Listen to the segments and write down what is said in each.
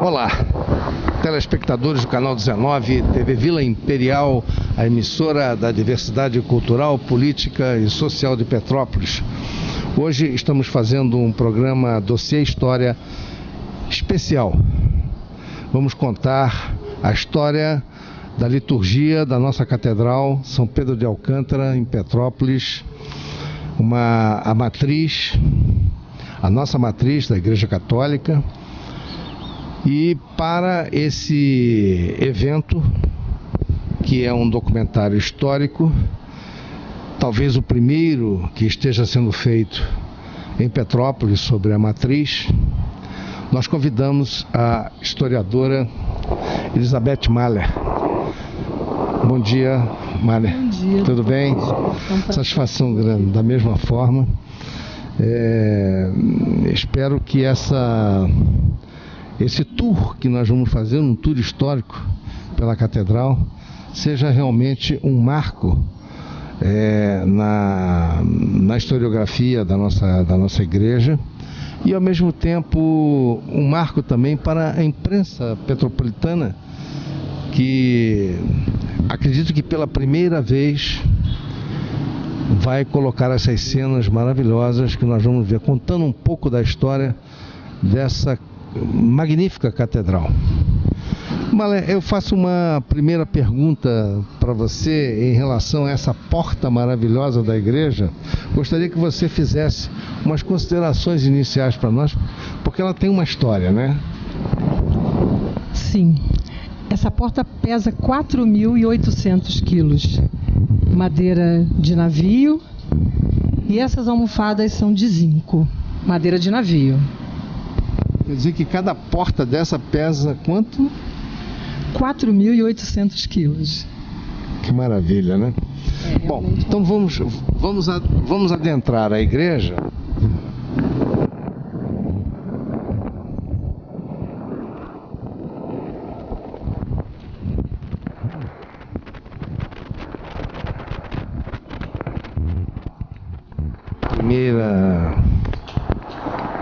Olá, telespectadores do canal 19, TV Vila Imperial, a emissora da diversidade cultural, política e social de Petrópolis. Hoje estamos fazendo um programa Dossiê História especial. Vamos contar a história da liturgia da nossa Catedral São Pedro de Alcântara, em Petrópolis, a nossa matriz da Igreja Católica. E para esse evento, que é um documentário histórico, talvez o primeiro que esteja sendo feito em Petrópolis sobre a matriz, nós convidamos a historiadora Elizabeth Mahler. Bom dia, Mahler. Bom dia. Tudo bem? Satisfação grande, da mesma forma. Espero que esse tour que nós vamos fazer, um tour histórico pela Catedral, seja realmente um marco na historiografia da nossa igreja e, ao mesmo tempo, um marco também para a imprensa petropolitana, que acredito que pela primeira vez vai colocar essas cenas maravilhosas que nós vamos ver, contando um pouco da história dessa magnífica catedral. Malé, eu faço uma primeira pergunta para você em relação a essa porta maravilhosa da igreja. Gostaria que você fizesse umas considerações iniciais para nós, porque ela tem uma história, né? Sim. Essa porta pesa 4.800 quilos, madeira de navio, e essas almofadas são de zinco, madeira de navio. Quer dizer que cada porta dessa pesa quanto? 4.800 quilos. Que maravilha, né? Bom, então vamos adentrar a igreja.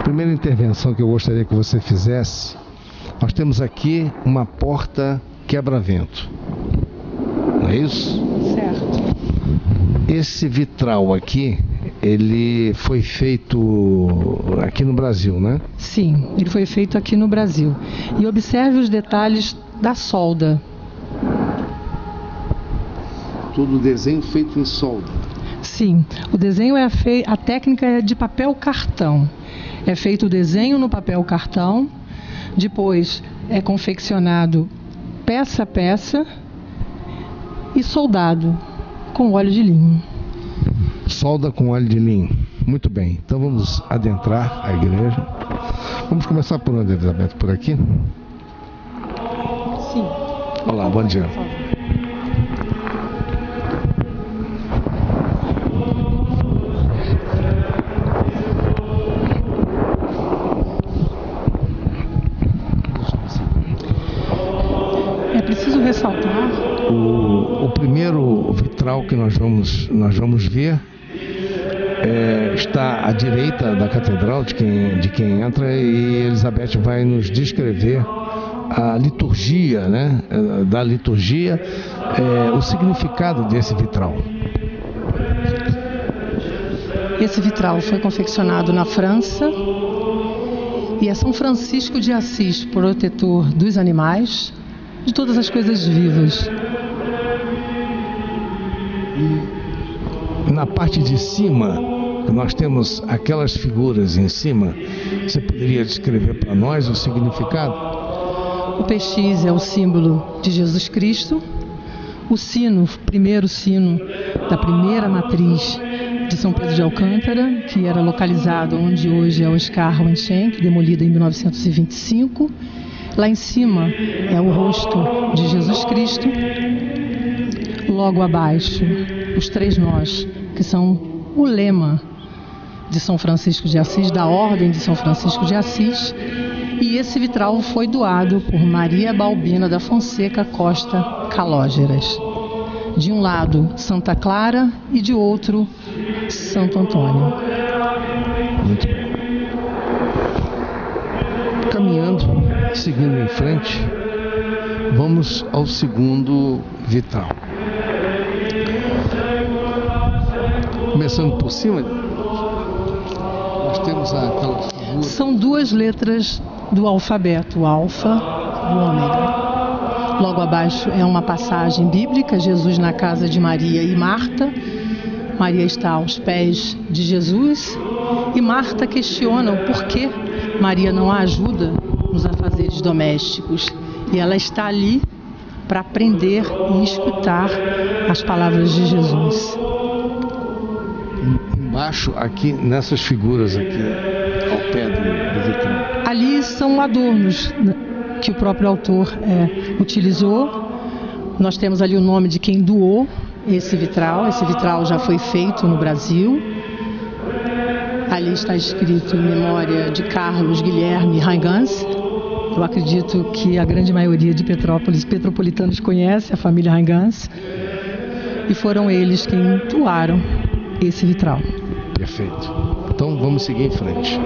Primeira intervenção que eu gostaria que você fizesse, nós temos aqui uma porta quebra-vento, não é isso? Certo. Esse vitral aqui, ele foi feito aqui no Brasil, né? Sim, ele foi feito aqui no Brasil. E observe os detalhes da solda. Todo o desenho feito em solda. Sim, o desenho a técnica é de papel cartão. É feito o desenho no papel cartão, depois é confeccionado peça a peça e soldado com óleo de linho. Solda com óleo de linho. Muito bem, então vamos adentrar a igreja. Vamos começar por onde, Elizabeth? Por aqui? Sim. Olá, bom dia. Ressaltar. O primeiro vitral que nós vamos ver está à direita da catedral, de quem entra, e Elizabeth vai nos descrever a liturgia, né? Da liturgia, o significado desse vitral. Esse vitral foi confeccionado na França e é São Francisco de Assis, protetor dos animais, de todas as coisas vivas. Na parte de cima, nós temos aquelas figuras em cima. Você poderia descrever para nós o significado? O PX é o símbolo de Jesus Cristo. O sino, o primeiro sino da primeira matriz de São Pedro de Alcântara, que era localizado onde hoje é o Oscar Wenschenck, demolida em 1925. Lá em cima é o rosto de Jesus Cristo. Logo abaixo, os três nós, que são o lema de São Francisco de Assis, da Ordem de São Francisco de Assis. E esse vitral foi doado por Maria Balbina da Fonseca Costa Calógeras. De um lado, Santa Clara, e de outro, Santo Antônio. Muito bem. Caminhando seguindo em frente, vamos ao segundo vitral. Começando por cima, nós temos aquela figura. São duas letras do alfabeto, o alfa e o ômega. Logo abaixo é uma passagem bíblica, Jesus na casa de Maria e Marta. Maria está aos pés de Jesus e Marta questiona o porquê Maria não a ajuda nos afazeres domésticos. E ela está ali para aprender e escutar as palavras de Jesus. Embaixo, aqui, nessas figuras aqui, ao pé do vitral. Ali são adornos que o próprio autor utilizou. Nós temos ali o nome de quem doou esse vitral. Esse vitral já foi feito no Brasil. Ali está escrito em memória de Carlos Guilherme Reingans. Eu acredito que a grande maioria de Petrópolis, petropolitanos, conhece a família Reingans. E foram eles quem doaram esse vitral. Perfeito. Então vamos seguir em frente.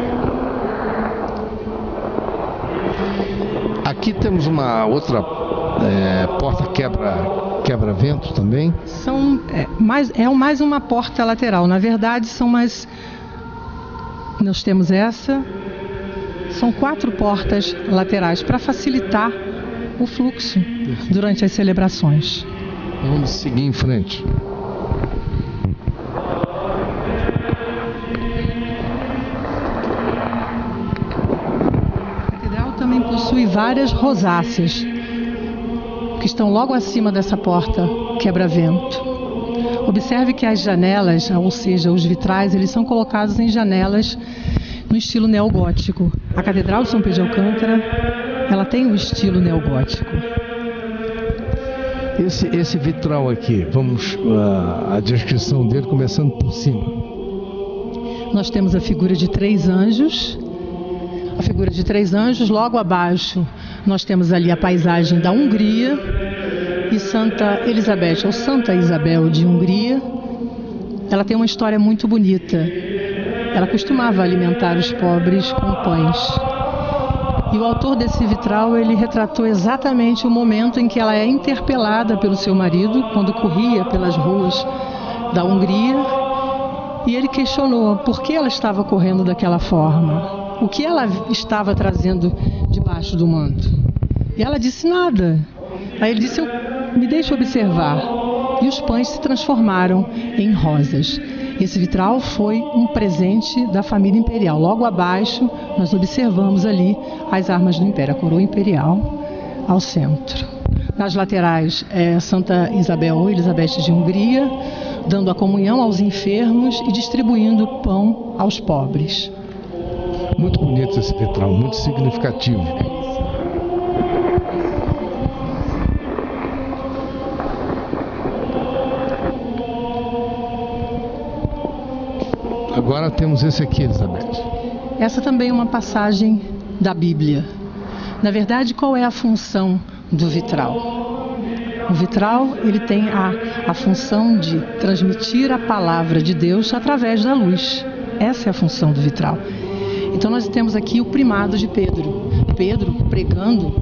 Aqui temos uma outra porta quebra-vento também. Mais uma porta lateral. Na verdade, nós temos essa. São 4 portas laterais para facilitar o fluxo durante as celebrações. Vamos seguir em frente. A catedral também possui várias rosáceas que estão logo acima dessa porta quebra-vento. Observe que as janelas, ou seja, os vitrais, eles são colocados em janelas no estilo neogótico. A Catedral de São Pedro de Alcântara, ela tem um estilo neogótico. Esse vitral aqui, vamos a descrição dele começando por cima. Nós temos a figura de 3 anjos. A figura de 3 anjos, logo abaixo nós temos ali a paisagem da Hungria e Santa Elizabeth, ou Santa Isabel de Hungria. Ela tem uma história muito bonita. Ela costumava alimentar os pobres com pães. E o autor desse vitral, ele retratou exatamente o momento em que ela é interpelada pelo seu marido, quando corria pelas ruas da Hungria, e ele questionou por que ela estava correndo daquela forma, o que ela estava trazendo debaixo do manto. E ela disse nada. Aí ele disse, me deixe observar. E os pães se transformaram em rosas. Esse vitral foi um presente da família imperial. Logo abaixo, nós observamos ali as armas do Império, a coroa imperial ao centro. Nas laterais, Santa Isabel ou Elizabeth de Hungria, dando a comunhão aos enfermos e distribuindo pão aos pobres. Muito bonito esse vitral, muito significativo. Agora temos esse aqui, Elizabeth. Essa também é uma passagem da Bíblia. Na verdade, qual é a função do vitral? O vitral, ele tem a função de transmitir a palavra de Deus através da luz. Essa é a função do vitral. Então nós temos aqui o primado de Pedro. Pedro pregando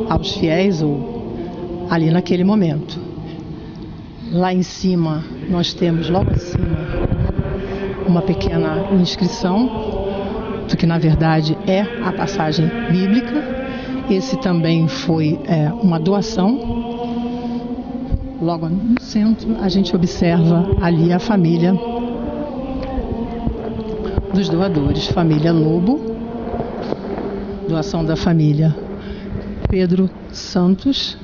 aos fiéis, ou ali naquele momento. Lá em cima, nós temos logo acima uma pequena inscrição, do que na verdade é a passagem bíblica. Esse também foi uma doação. Logo no centro, a gente observa ali a família dos doadores, família Lobo, doação da família Pedro Santos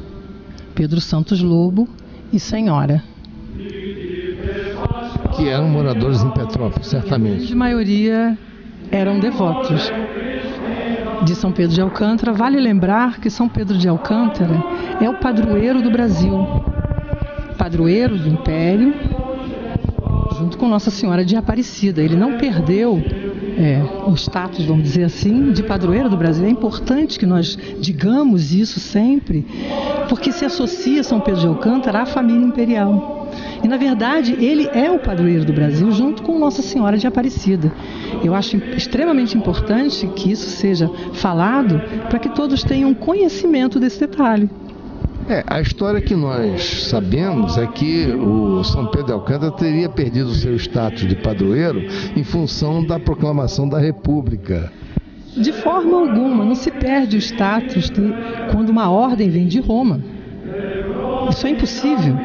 Lobo e Senhora. Que eram moradores em Petrópolis, certamente. A grande maioria eram devotos de São Pedro de Alcântara. Vale lembrar que São Pedro de Alcântara é o padroeiro do Brasil, padroeiro do Império, junto com Nossa Senhora de Aparecida. Ele não perdeu o status, vamos dizer assim, de padroeiro do Brasil. É importante que nós digamos isso sempre, porque se associa São Pedro de Alcântara à família imperial. E, na verdade, ele é o padroeiro do Brasil junto com Nossa Senhora de Aparecida. Eu acho extremamente importante que isso seja falado para que todos tenham conhecimento desse detalhe. A história que nós sabemos é que o São Pedro de Alcântara teria perdido o seu status de padroeiro em função da proclamação da República. De forma alguma, não se perde o status quando uma ordem vem de Roma. Isso é impossível.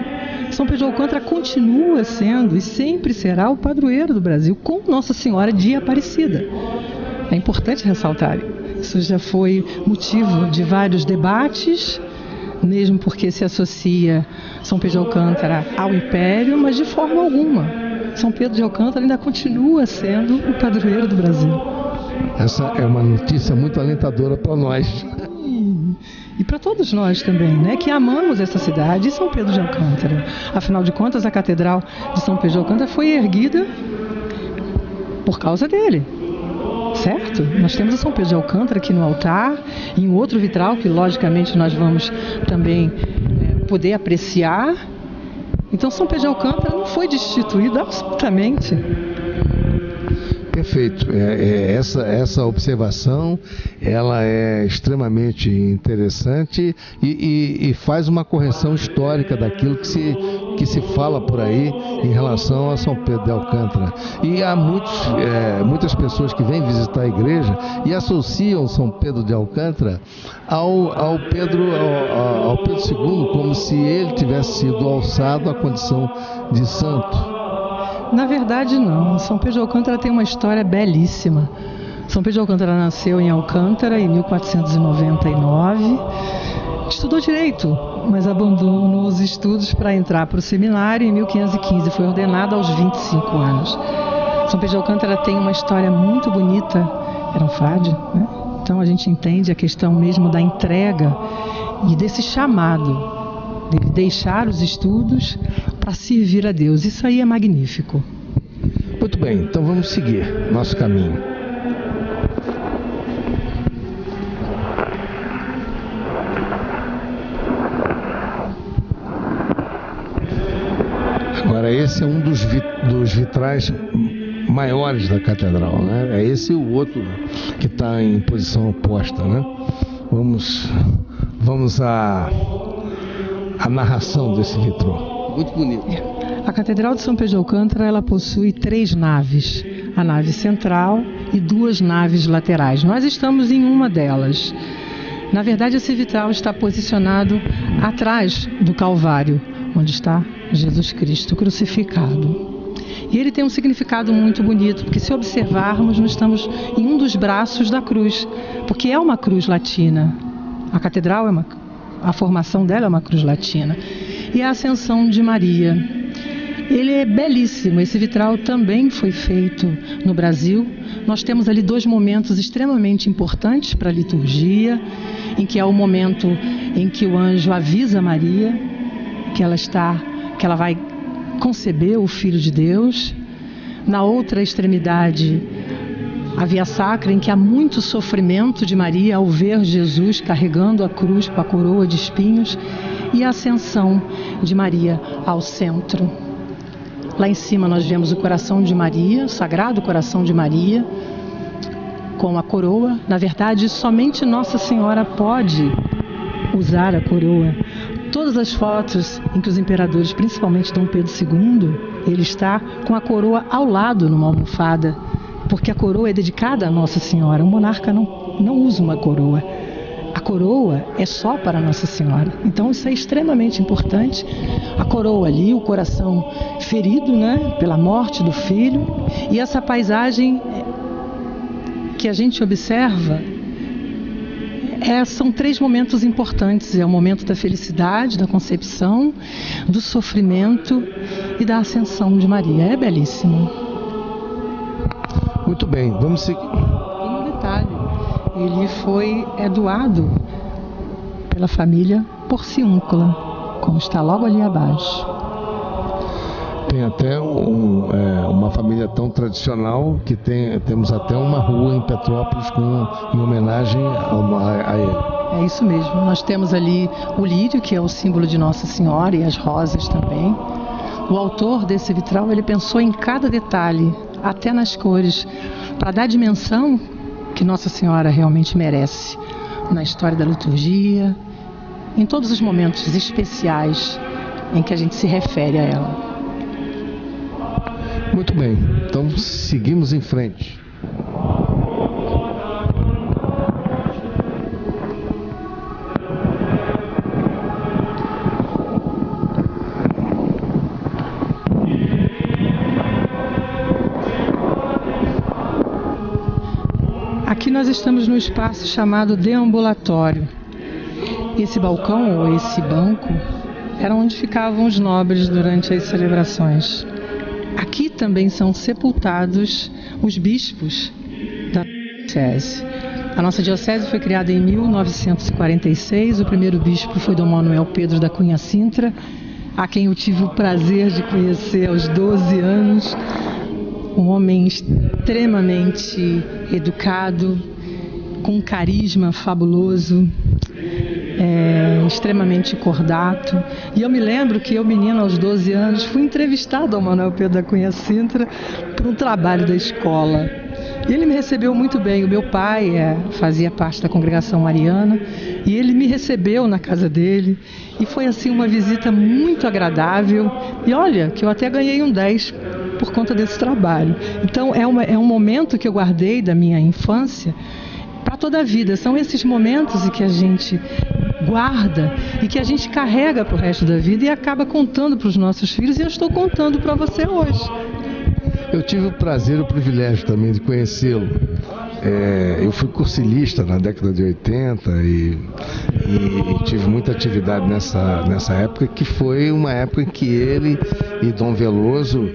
São Pedro de Alcântara continua sendo e sempre será o padroeiro do Brasil com Nossa Senhora de Aparecida. É importante ressaltar. Isso já foi motivo de vários debates, mesmo porque se associa São Pedro de Alcântara ao Império, mas de forma alguma. São Pedro de Alcântara ainda continua sendo o padroeiro do Brasil. Essa é uma notícia muito alentadora para nós. E para todos nós também, né, que amamos essa cidade e São Pedro de Alcântara. Afinal de contas, a Catedral de São Pedro de Alcântara foi erguida por causa dele. Certo? Nós temos o São Pedro de Alcântara aqui no altar, e um outro vitral que logicamente nós vamos também poder apreciar. Então São Pedro de Alcântara não foi destituído absolutamente. Perfeito. Essa observação, ela é extremamente interessante e faz uma correção histórica daquilo que se fala por aí em relação a São Pedro de Alcântara. E há muitas pessoas que vêm visitar a igreja e associam São Pedro de Alcântara ao Pedro II, como se ele tivesse sido alçado à condição de santo. Na verdade, não. São Pedro de Alcântara tem uma história belíssima. São Pedro de Alcântara nasceu em Alcântara em 1499. Estudou direito, mas abandonou os estudos para entrar para o seminário em 1515. Foi ordenado aos 25 anos. São Pedro de Alcântara tem uma história muito bonita. Era um frade, né? Então a gente entende a questão mesmo da entrega e desse chamado, de deixar os estudos para servir a Deus. Isso aí é magnífico. Muito bem, então vamos seguir nosso caminho. Agora, esse é um dos vitrais maiores da catedral, né? É esse e o outro que está em posição oposta, né? Vamos à narração desse vitral. Muito bonito. A Catedral de São Pedro de Alcântara, ela possui 3 naves. A nave central e 2 naves laterais. Nós estamos em uma delas. Na verdade, esse vitral está posicionado atrás do Calvário, onde está Jesus Cristo crucificado. E ele tem um significado muito bonito, porque se observarmos, nós estamos em um dos braços da cruz, porque é uma cruz latina. A catedral a formação dela é uma cruz latina. E a Ascensão de Maria. Ele é belíssimo. Esse vitral também foi feito no Brasil. Nós temos ali 2 momentos extremamente importantes para a liturgia, em que é o momento em que o anjo avisa Maria que ela vai conceber o Filho de Deus. Na outra extremidade, a Via Sacra, em que há muito sofrimento de Maria ao ver Jesus carregando a cruz com a coroa de espinhos, e a Ascensão de Maria ao centro. Lá em cima nós vemos o coração de Maria, o Sagrado Coração de Maria, com a coroa. Na verdade, somente Nossa Senhora pode usar a coroa. Todas as fotos em que os imperadores, principalmente Dom Pedro II, ele está com a coroa ao lado numa almofada, porque a coroa é dedicada a Nossa Senhora. O monarca não usa uma coroa. A coroa é só para Nossa Senhora. Então isso é extremamente importante. A coroa ali, o coração ferido, né, pela morte do filho. E essa paisagem que a gente observa, são 3 momentos importantes. É o momento da felicidade, da concepção, do sofrimento e da ascensão de Maria. É belíssimo. Muito bem, vamos seguir. Tem um detalhe, ele é doado pela família Porciúncula, como está logo ali abaixo. Tem até uma família tão tradicional que temos até uma rua em Petrópolis em homenagem a ele. É isso mesmo, nós temos ali o lírio, que é o símbolo de Nossa Senhora, e as rosas também. O autor desse vitral, ele pensou em cada detalhe, até nas cores, para dar a dimensão que Nossa Senhora realmente merece na história da liturgia, em todos os momentos especiais em que a gente se refere a ela. Muito bem, então seguimos em frente. Aqui nós estamos no espaço chamado deambulatório. Esse balcão ou esse banco era onde ficavam os nobres durante as celebrações. Aqui também são sepultados os bispos da diocese. A nossa diocese foi criada em 1946. O primeiro bispo foi Dom Manuel Pedro da Cunha Sintra, a quem eu tive o prazer de conhecer aos 12 anos. Um homem extremamente educado, com um carisma fabuloso, extremamente cordato. E eu me lembro que eu, menina, aos 12 anos, fui entrevistada ao Manuel Pedro da Cunha Sintra para um trabalho da escola. E ele me recebeu muito bem. O meu pai fazia parte da congregação mariana e ele me recebeu na casa dele. E foi assim uma visita muito agradável. E olha, que eu até ganhei um 10 por conta desse trabalho. Então é um momento que eu guardei da minha infância para toda a vida. São esses momentos em que a gente guarda e que a gente carrega para o resto da vida e acaba contando para os nossos filhos, e eu estou contando para você hoje. Eu tive o prazer e o privilégio também de conhecê-lo. Eu fui cursilista na década de 80 e tive muita atividade nessa época, que foi uma época em que ele e Dom Veloso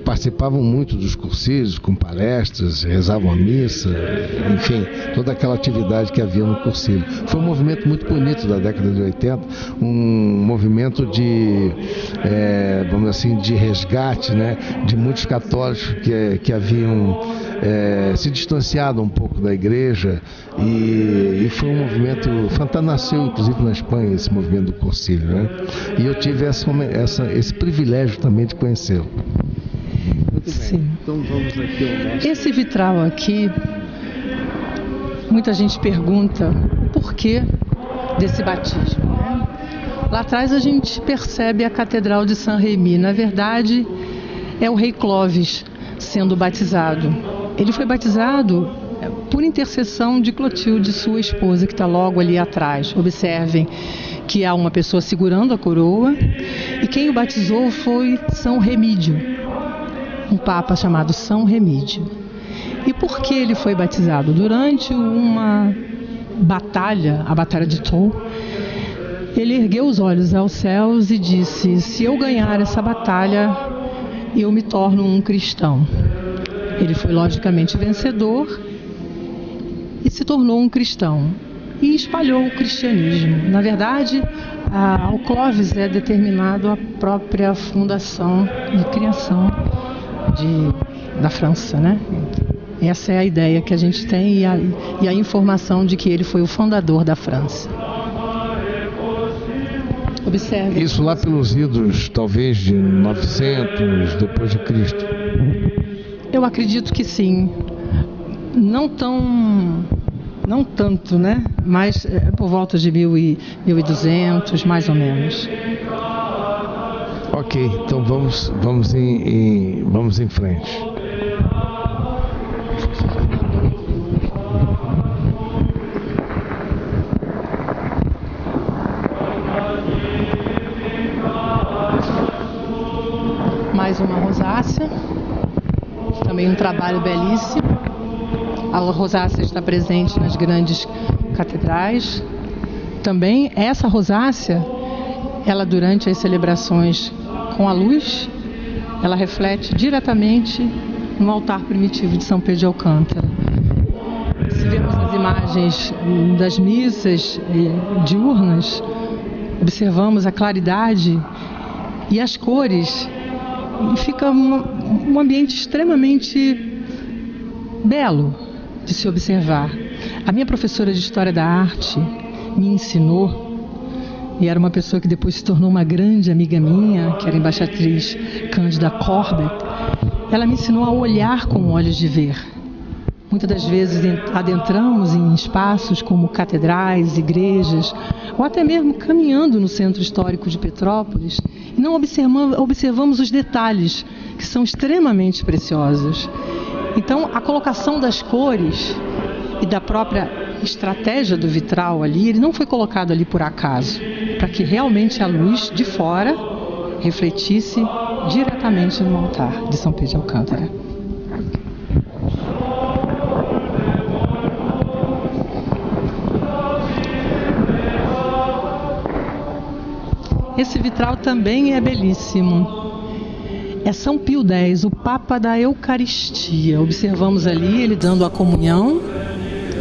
participavam muito dos cursilhos, com palestras, rezavam a missa, enfim, toda aquela atividade que havia no cursilho. Foi um movimento muito bonito da década de 80, um movimento de, vamos assim, de resgate, né, de muitos católicos que haviam se distanciado um pouco da igreja, e foi um movimento fantástico. Nasceu inclusive na Espanha esse movimento do cursilho, né? E eu tive esse privilégio também de conhecê-lo. Sim. Então vamos aqui ao nosso... Esse vitral aqui, muita gente pergunta o porquê desse batismo, né? Lá atrás a gente percebe a Catedral de Saint-Rémy. Na verdade, é o rei Clovis sendo batizado. Ele foi batizado por intercessão de Clotilde, sua esposa, que está logo ali atrás. Observem que há uma pessoa segurando a coroa, e quem o batizou foi São Remídio, um papa chamado São Remídio. E por que ele foi batizado? Durante uma batalha, a Batalha de Tours, ele ergueu os olhos aos céus e disse: se eu ganhar essa batalha, eu me torno um cristão. Ele foi logicamente vencedor e se tornou um cristão e espalhou o cristianismo. Na verdade, ao Clovis é determinado a própria fundação e criação da França, né? Essa é a ideia que a gente tem e a informação de que ele foi o fundador da França. Observe. Isso lá pelos idos, talvez, de 900 depois de Cristo. Eu acredito que sim. Não tanto, né? Mas por volta de 1200, mais ou menos. Ok, então vamos em frente. Mais uma rosácea, também um trabalho belíssimo. A rosácea está presente nas grandes catedrais. Também essa rosácea, ela durante as celebrações com a luz, ela reflete diretamente no altar primitivo de São Pedro de Alcântara. Se vemos as imagens das missas diurnas, observamos a claridade e as cores, e fica um ambiente extremamente belo de se observar. A minha professora de História da Arte me ensinou e era uma pessoa que depois se tornou uma grande amiga minha, que era a embaixatriz Cândida Corbett. Ela me ensinou a olhar com olhos de ver. Muitas das vezes adentramos em espaços como catedrais, igrejas, ou até mesmo caminhando no centro histórico de Petrópolis, e não observamos os detalhes, que são extremamente preciosos. Então, a colocação das cores e da própria estratégia do vitral ali, ele não foi colocado ali por acaso, para que realmente a luz de fora refletisse diretamente no altar de São Pedro de Alcântara. Esse vitral também é belíssimo. É São Pio X, o Papa da Eucaristia. Observamos ali ele dando a comunhão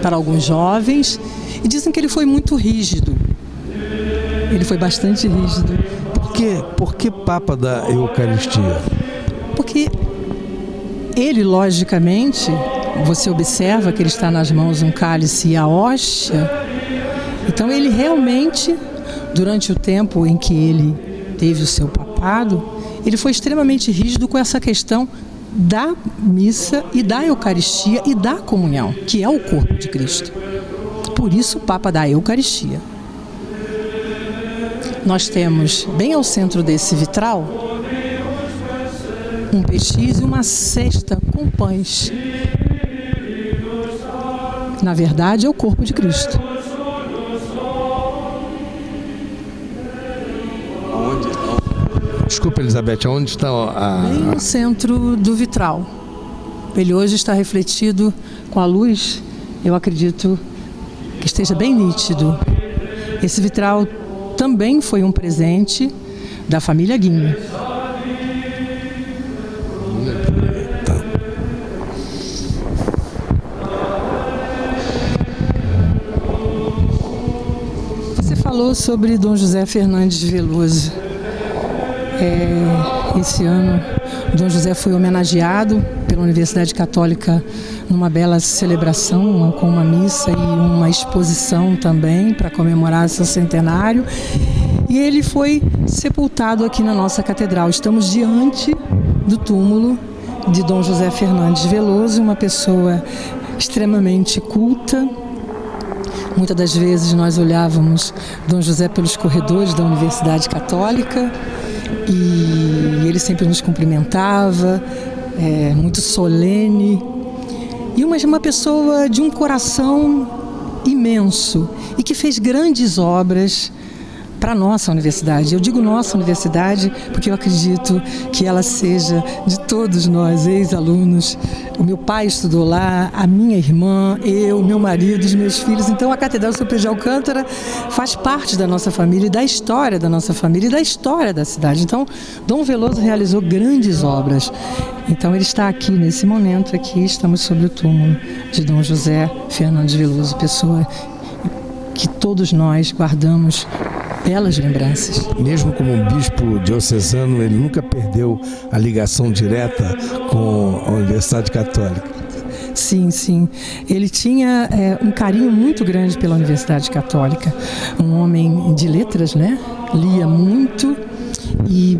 para alguns jovens e dizem que ele foi muito rígido. Ele foi bastante rígido. Por que Papa da Eucaristia? Porque ele, logicamente, você observa que ele está nas mãos um cálice e a hóstia. Então ele realmente, durante o tempo em que ele teve o seu papado, ele foi extremamente rígido com essa questão da missa e da Eucaristia e da comunhão, que é o corpo de Cristo. Por isso, o Papa da Eucaristia. Nós temos, bem ao centro desse vitral, um pechis e uma cesta com pães. Na verdade, é o corpo de Cristo. Desculpa, Elizabeth, onde está Bem no centro do vitral. Ele hoje está refletido com a luz, eu acredito que esteja bem nítido. Esse vitral também foi um presente da família Guinho. Tá. Você falou sobre Dom José Fernandes Veloso. Esse ano, Dom José foi homenageado pela Universidade Católica numa bela celebração, com uma missa e uma exposição também para comemorar seu centenário. E ele foi sepultado aqui na nossa catedral. Estamos diante do túmulo de Dom José Fernandes Veloso, uma pessoa extremamente culta. Muitas das vezes nós olhávamos Dom José pelos corredores da Universidade Católica e ele sempre nos cumprimentava, muito solene, e uma pessoa de um coração imenso e que fez grandes obras para a nossa universidade. Eu digo nossa universidade porque eu acredito que ela seja de todos nós, ex-alunos. O meu pai estudou lá, a minha irmã, eu, meu marido, os meus filhos. Então a Catedral São Pedro de Alcântara faz parte da nossa família, e da história da nossa família e da história da cidade. Então Dom Veloso realizou grandes obras. Então ele está aqui nesse momento, aqui estamos sobre o túmulo de Dom José Fernandes Veloso, pessoa que todos nós guardamos belas lembranças. Mesmo como um bispo diocesano, ele nunca perdeu a ligação direta com a Universidade Católica. Sim, sim. Ele tinha um carinho muito grande pela Universidade Católica. Um homem de letras, né? Lia muito e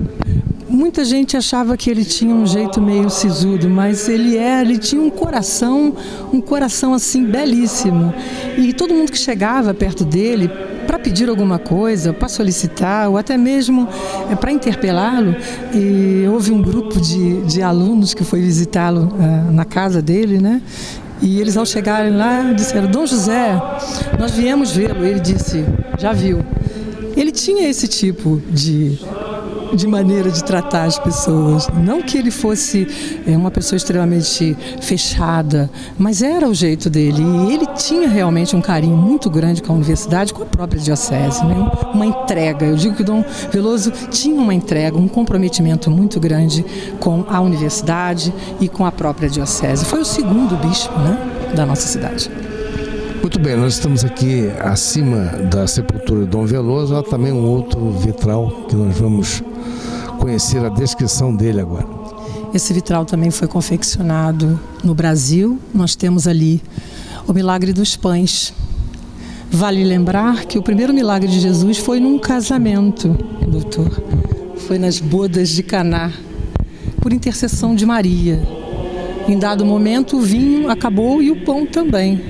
muita gente achava que ele tinha um jeito meio sisudo, mas ele tinha um coração assim belíssimo. E todo mundo que chegava perto dele para pedir alguma coisa, para solicitar, ou até mesmo para interpelá-lo, e houve um grupo de alunos que foi visitá-lo na casa dele, né? E eles, ao chegarem lá, disseram: Dom José, nós viemos vê-lo. Ele disse: já viu. Ele tinha esse tipo de maneira de tratar as pessoas. Não que ele fosse uma pessoa extremamente fechada, mas era o jeito dele. E ele tinha realmente um carinho muito grande com a universidade, com a própria diocese, né? Uma entrega. Eu digo que Dom Veloso tinha uma entrega, um comprometimento muito grande com a universidade e com a própria diocese. Foi o segundo bispo, né, da nossa cidade. Muito bem, nós estamos aqui acima da sepultura de Dom Veloso. Há também um outro vitral que nós vamos conhecer a descrição dele agora. Esse vitral também foi confeccionado no Brasil. Nós temos ali o Milagre dos Pães. Vale lembrar que o primeiro milagre de Jesus foi num casamento, doutor. Foi nas bodas de Caná, por intercessão de Maria. Em dado momento, o vinho acabou e o pão também.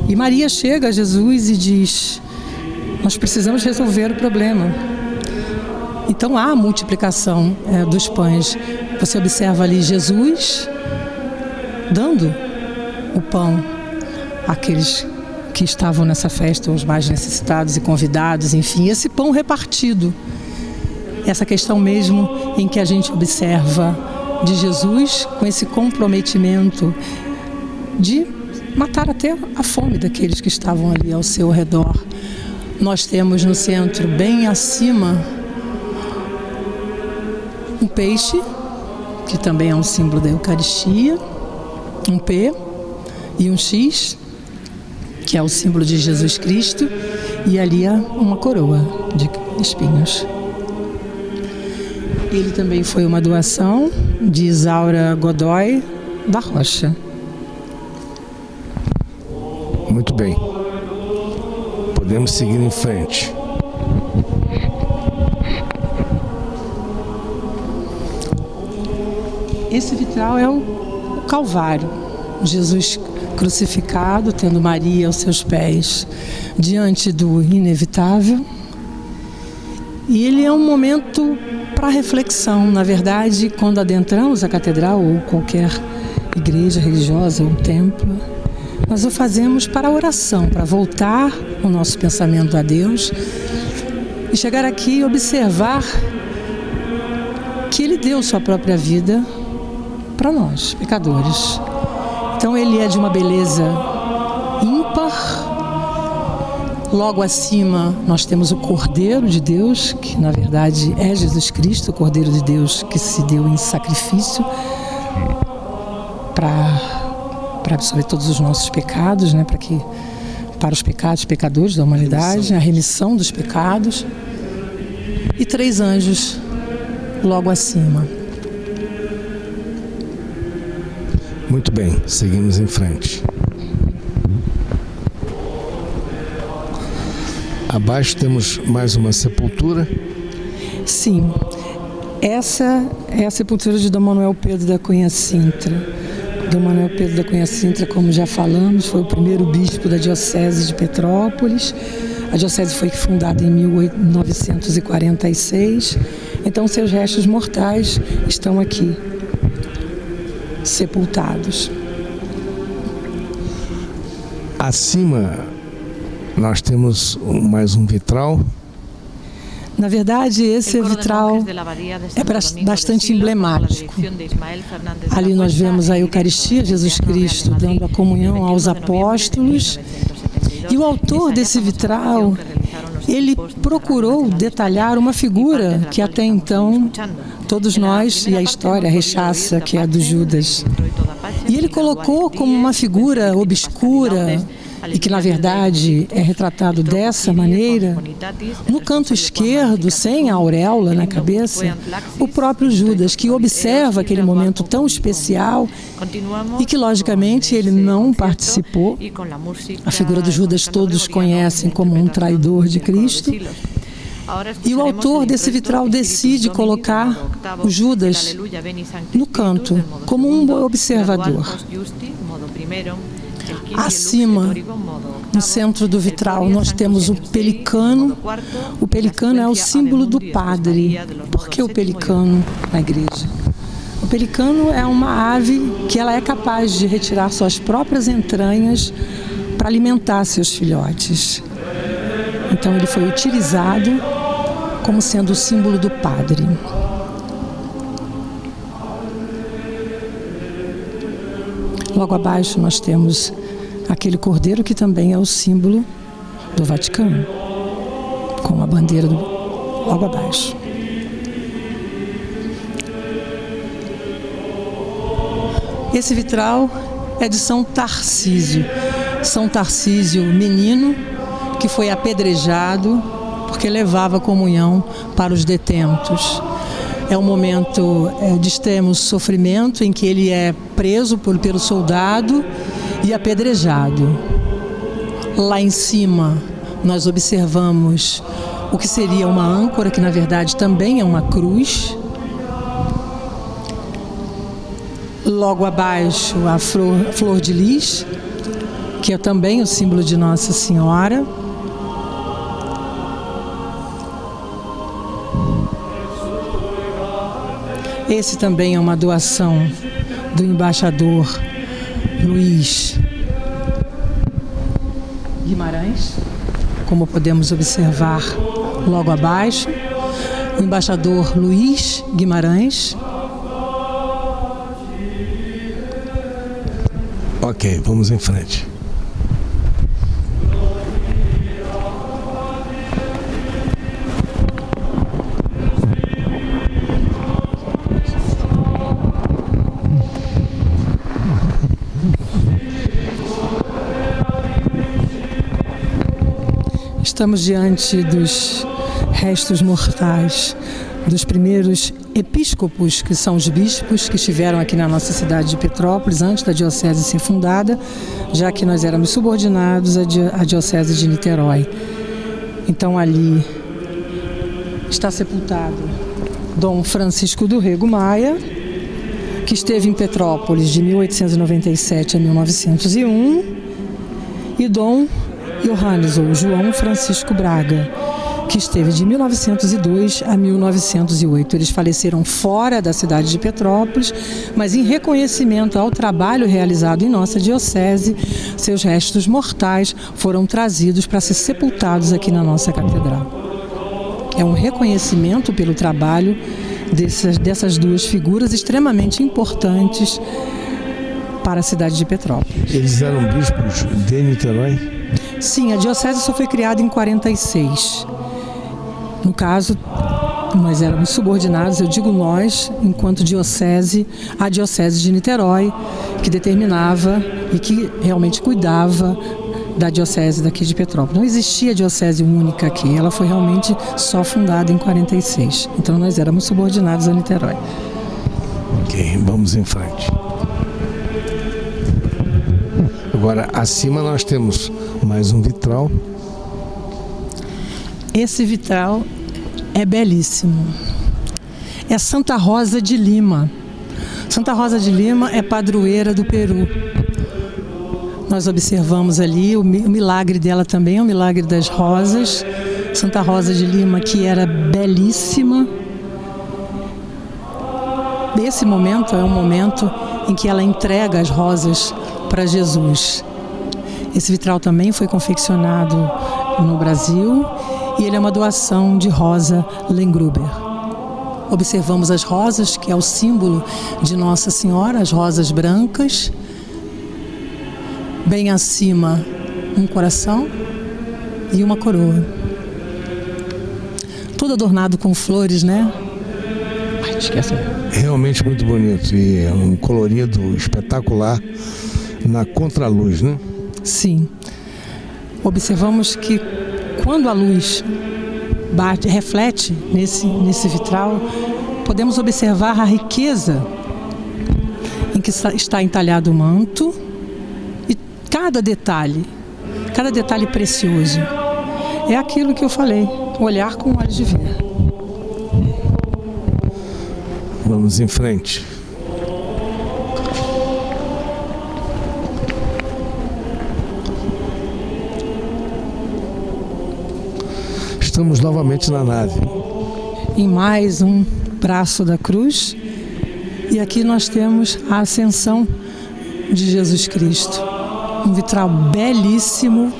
E Maria chega a Jesus e diz: nós precisamos resolver o problema. Então há a multiplicação dos pães. Você observa ali Jesus dando o pão àqueles que estavam nessa festa, os mais necessitados e convidados, enfim, esse pão repartido. Essa questão mesmo em que a gente observa de Jesus com esse comprometimento de matar até a fome daqueles que estavam ali ao seu redor. Nós temos no centro, bem acima, um peixe, que também é um símbolo da Eucaristia, um P e um X, que é o símbolo de Jesus Cristo, e ali há uma coroa de espinhos. Ele também foi uma doação de Isaura Godoy da Rocha. Muito bem. Podemos seguir em frente. Esse vitral é o Calvário. Jesus crucificado, tendo Maria aos seus pés, diante do inevitável. E ele é um momento para reflexão. Na verdade, quando adentramos a catedral ou qualquer igreja religiosa ou templo, nós o fazemos para a oração, para voltar o nosso pensamento a Deus e chegar aqui e observar que Ele deu sua própria vida para nós, pecadores. Então ele é de uma beleza ímpar. Logo acima nós temos o Cordeiro de Deus, que na verdade é Jesus Cristo, o Cordeiro de Deus que se deu em sacrifício para absorver todos os nossos pecados, né? Para os pecadores da humanidade, a remissão dos pecados. E 3 anjos logo acima. Muito bem, seguimos em frente. Abaixo temos mais uma sepultura. Sim, essa é a sepultura de Dom Manuel Pedro da Cunha Sintra. Dom Manuel Pedro da Cunha Sintra, como já falamos, foi o primeiro bispo da Diocese de Petrópolis. A diocese foi fundada em 1946, então seus restos mortais estão aqui, sepultados. Acima nós temos mais um vitral. Na verdade, esse vitral é bastante emblemático. Ali nós vemos a Eucaristia, Jesus Cristo dando a comunhão aos apóstolos. E o autor desse vitral, ele procurou detalhar uma figura que até então todos nós, e a história rechaça, que é a do Judas. E ele colocou como uma figura obscura, e que na verdade é retratado dessa maneira, no canto esquerdo, sem a auréola na cabeça, o próprio Judas, que observa aquele momento tão especial e que logicamente ele não participou. A figura do Judas todos conhecem como um traidor de Cristo. E o autor desse vitral decide colocar o Judas no canto, como um observador. Acima, no centro do vitral, nós temos o pelicano. O pelicano é o símbolo do padre. Por que o pelicano na igreja? O pelicano é uma ave que ela é capaz de retirar suas próprias entranhas para alimentar seus filhotes. Então ele foi utilizado como sendo o símbolo do padre. Logo abaixo nós temos aquele cordeiro que também é o símbolo do Vaticano, com a bandeira logo abaixo. Esse vitral é de São Tarcísio. São Tarcísio, menino, que foi apedrejado porque levava comunhão para os detentos. É um momento de extremo sofrimento em que ele é preso pelo soldado e apedrejado. Lá em cima, nós observamos o que seria uma âncora, que na verdade também é uma cruz. Logo abaixo, a flor de lis, que é também o símbolo de Nossa Senhora. Esse também é uma doação do embaixador Luiz Guimarães, como podemos observar logo abaixo. O embaixador Luiz Guimarães. Ok, vamos em frente. Estamos diante dos restos mortais dos primeiros episcopos, que são os bispos que estiveram aqui na nossa cidade de Petrópolis antes da diocese ser fundada, já que nós éramos subordinados à diocese de Niterói. Então ali está sepultado Dom Francisco do Rego Maia, que esteve em Petrópolis de 1897 a 1901, e Dom Johannes, ou João Francisco Braga, que esteve de 1902 a 1908. Eles faleceram fora da cidade de Petrópolis, mas em reconhecimento ao trabalho realizado em nossa diocese, seus restos mortais foram trazidos para ser sepultados aqui na nossa catedral. É um reconhecimento pelo trabalho dessas duas figuras extremamente importantes para a cidade de Petrópolis. Eles eram bispos de Niterói? Sim, a diocese só foi criada em 46. No caso, nós éramos subordinados, eu digo nós, enquanto diocese, à diocese de Niterói, que determinava e que realmente cuidava da diocese daqui de Petrópolis. Não existia diocese única aqui, ela foi realmente só fundada em 46. Então nós éramos subordinados a Niterói. Ok, vamos em frente. Agora, acima nós temos mais um vitral. Esse vitral é belíssimo. É Santa Rosa de Lima. Santa Rosa de Lima é padroeira do Peru. Nós observamos ali o milagre dela também, é o milagre das rosas. Santa Rosa de Lima, que era belíssima. Esse momento é um momento em que ela entrega as rosas para Jesus. Esse vitral também foi confeccionado no Brasil e ele é uma doação de Rosa Lengruber. Observamos as rosas, que é o símbolo de Nossa Senhora, as rosas brancas. Bem acima, um coração e uma coroa. Todo adornado com flores, né? Ai, esquece. Realmente muito bonito e é um colorido espetacular na contraluz, né? Sim. Observamos que quando a luz bate, reflete nesse vitral, podemos observar a riqueza em que está entalhado o manto e cada detalhe precioso. É aquilo que eu falei, olhar com olhos de ver. Vamos em frente. Estamos novamente na nave. Em mais um braço da cruz. E aqui nós temos a ascensão de Jesus Cristo. Um vitral belíssimo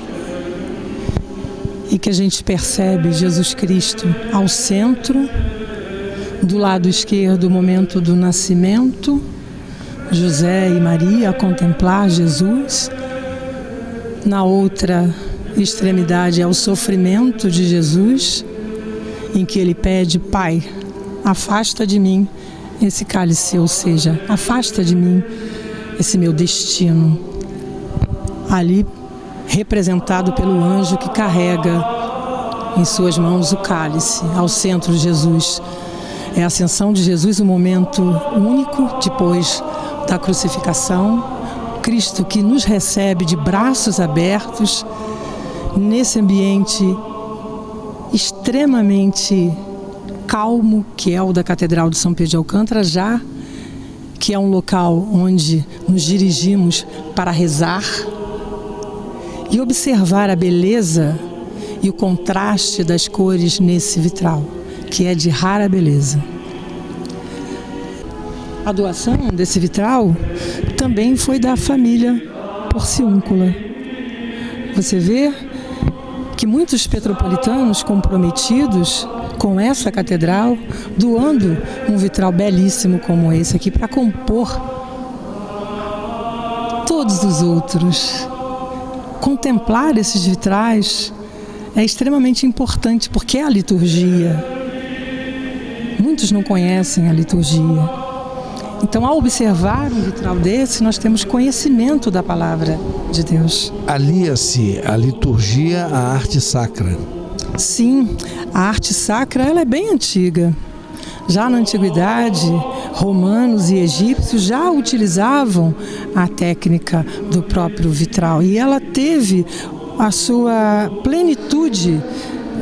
e que a gente percebe Jesus Cristo ao centro. Do lado esquerdo, o momento do nascimento. José e Maria a contemplar Jesus. Na outra extremidade é o sofrimento de Jesus, em que ele pede: Pai, afasta de mim esse cálice, ou seja, afasta de mim esse meu destino. Ali representado pelo anjo que carrega em suas mãos o cálice, ao centro de Jesus. É a ascensão de Jesus, um momento único depois da crucificação. Cristo que nos recebe de braços abertos, nesse ambiente extremamente calmo, que é o da Catedral de São Pedro de Alcântara, já que é um local onde nos dirigimos para rezar e observar a beleza e o contraste das cores nesse vitral, que é de rara beleza. A doação desse vitral também foi da família Porciúncula. Você vê que muitos petropolitanos comprometidos com essa catedral, doando um vitral belíssimo como esse aqui para compor todos os outros. Contemplar esses vitrais é extremamente importante porque é a liturgia. Muitos não conhecem a liturgia. Então, ao observar um vitral desse, nós temos conhecimento da palavra de Deus. Alia-se a liturgia à arte sacra. Sim, a arte sacra ela é bem antiga. Já na antiguidade, romanos e egípcios já utilizavam a técnica do próprio vitral. E ela teve a sua plenitude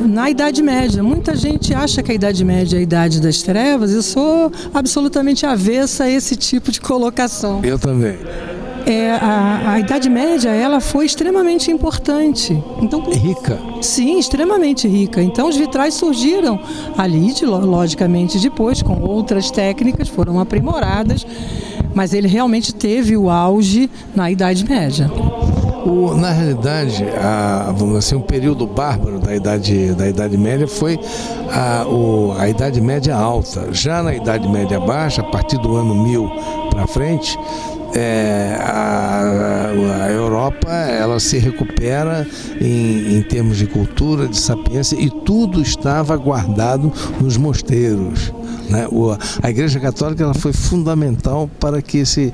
na Idade Média. Muita gente acha que a Idade Média é a Idade das Trevas. Eu sou absolutamente avessa a esse tipo de colocação. Eu também. A Idade Média ela foi extremamente importante. Então, rica. Sim, extremamente rica. Então os vitrais surgiram ali, logicamente depois, com outras técnicas, foram aprimoradas, mas ele realmente teve o auge na Idade Média. Na realidade, vamos dizer, um período bárbaro da Idade Média foi a Idade Média alta. Já na Idade Média baixa, a partir do ano 1000 para frente, a Europa ela se recupera em termos de cultura, de sapiência, e tudo estava guardado nos mosteiros, né? A Igreja Católica ela foi fundamental para que se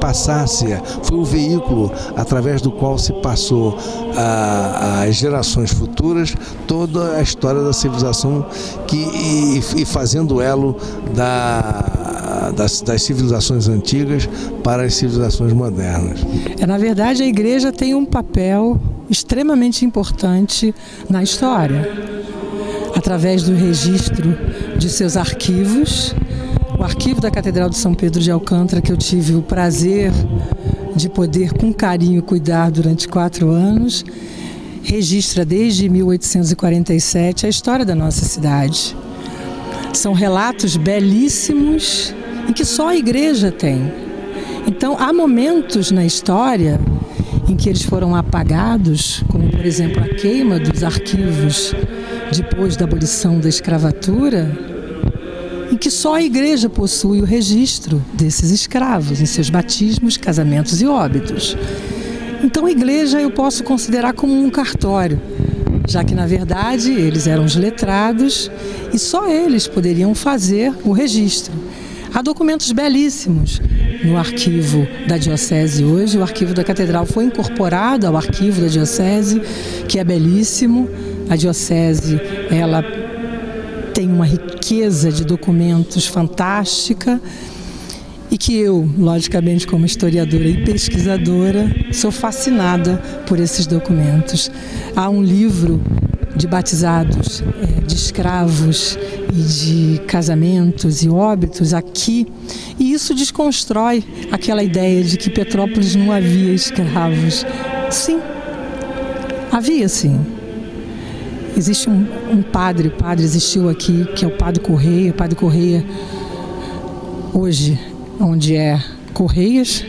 passasse, foi o veículo através do qual se passou às gerações futuras toda a história da civilização e fazendo elo das civilizações antigas para as civilizações modernas. Na verdade, a Igreja tem um papel extremamente importante na história, através do registro de seus arquivos. O arquivo da Catedral de São Pedro de Alcântara, que eu tive o prazer de poder com carinho cuidar durante 4 anos, registra desde 1847 a história da nossa cidade. São relatos belíssimos em que só a Igreja tem. Então, há momentos na história em que eles foram apagados, como, por exemplo, a queima dos arquivos depois da abolição da escravatura, em que só a Igreja possui o registro desses escravos, em seus batismos, casamentos e óbitos. Então, a Igreja eu posso considerar como um cartório, já que, na verdade, eles eram os letrados e só eles poderiam fazer o registro. Há documentos belíssimos no arquivo da Diocese hoje. O arquivo da Catedral foi incorporado ao arquivo da Diocese, que é belíssimo. A Diocese, ela tem uma riqueza de documentos fantástica e que eu, logicamente, como historiadora e pesquisadora, sou fascinada por esses documentos. Há um livro de batizados, de escravos e de casamentos e óbitos aqui, e isso desconstrói aquela ideia de que Petrópolis não havia escravos. Sim, havia sim. Existe um padre, o padre existiu aqui, que é o Padre Correia. O Padre Correia, hoje, onde é Correias,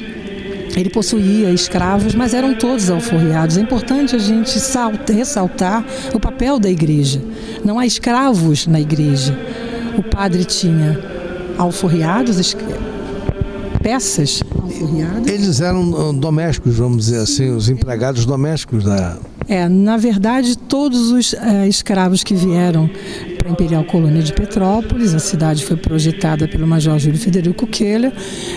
ele possuía escravos, mas eram todos alforriados. É importante a gente ressaltar o papel da igreja. Não há escravos na igreja. O padre tinha alforriados, peças alforriadas. Eles eram domésticos, vamos dizer assim, os empregados domésticos da... Na verdade, todos os escravos que vieram para a Imperial Colônia de Petrópolis, a cidade foi projetada pelo Major Júlio Federico Keller,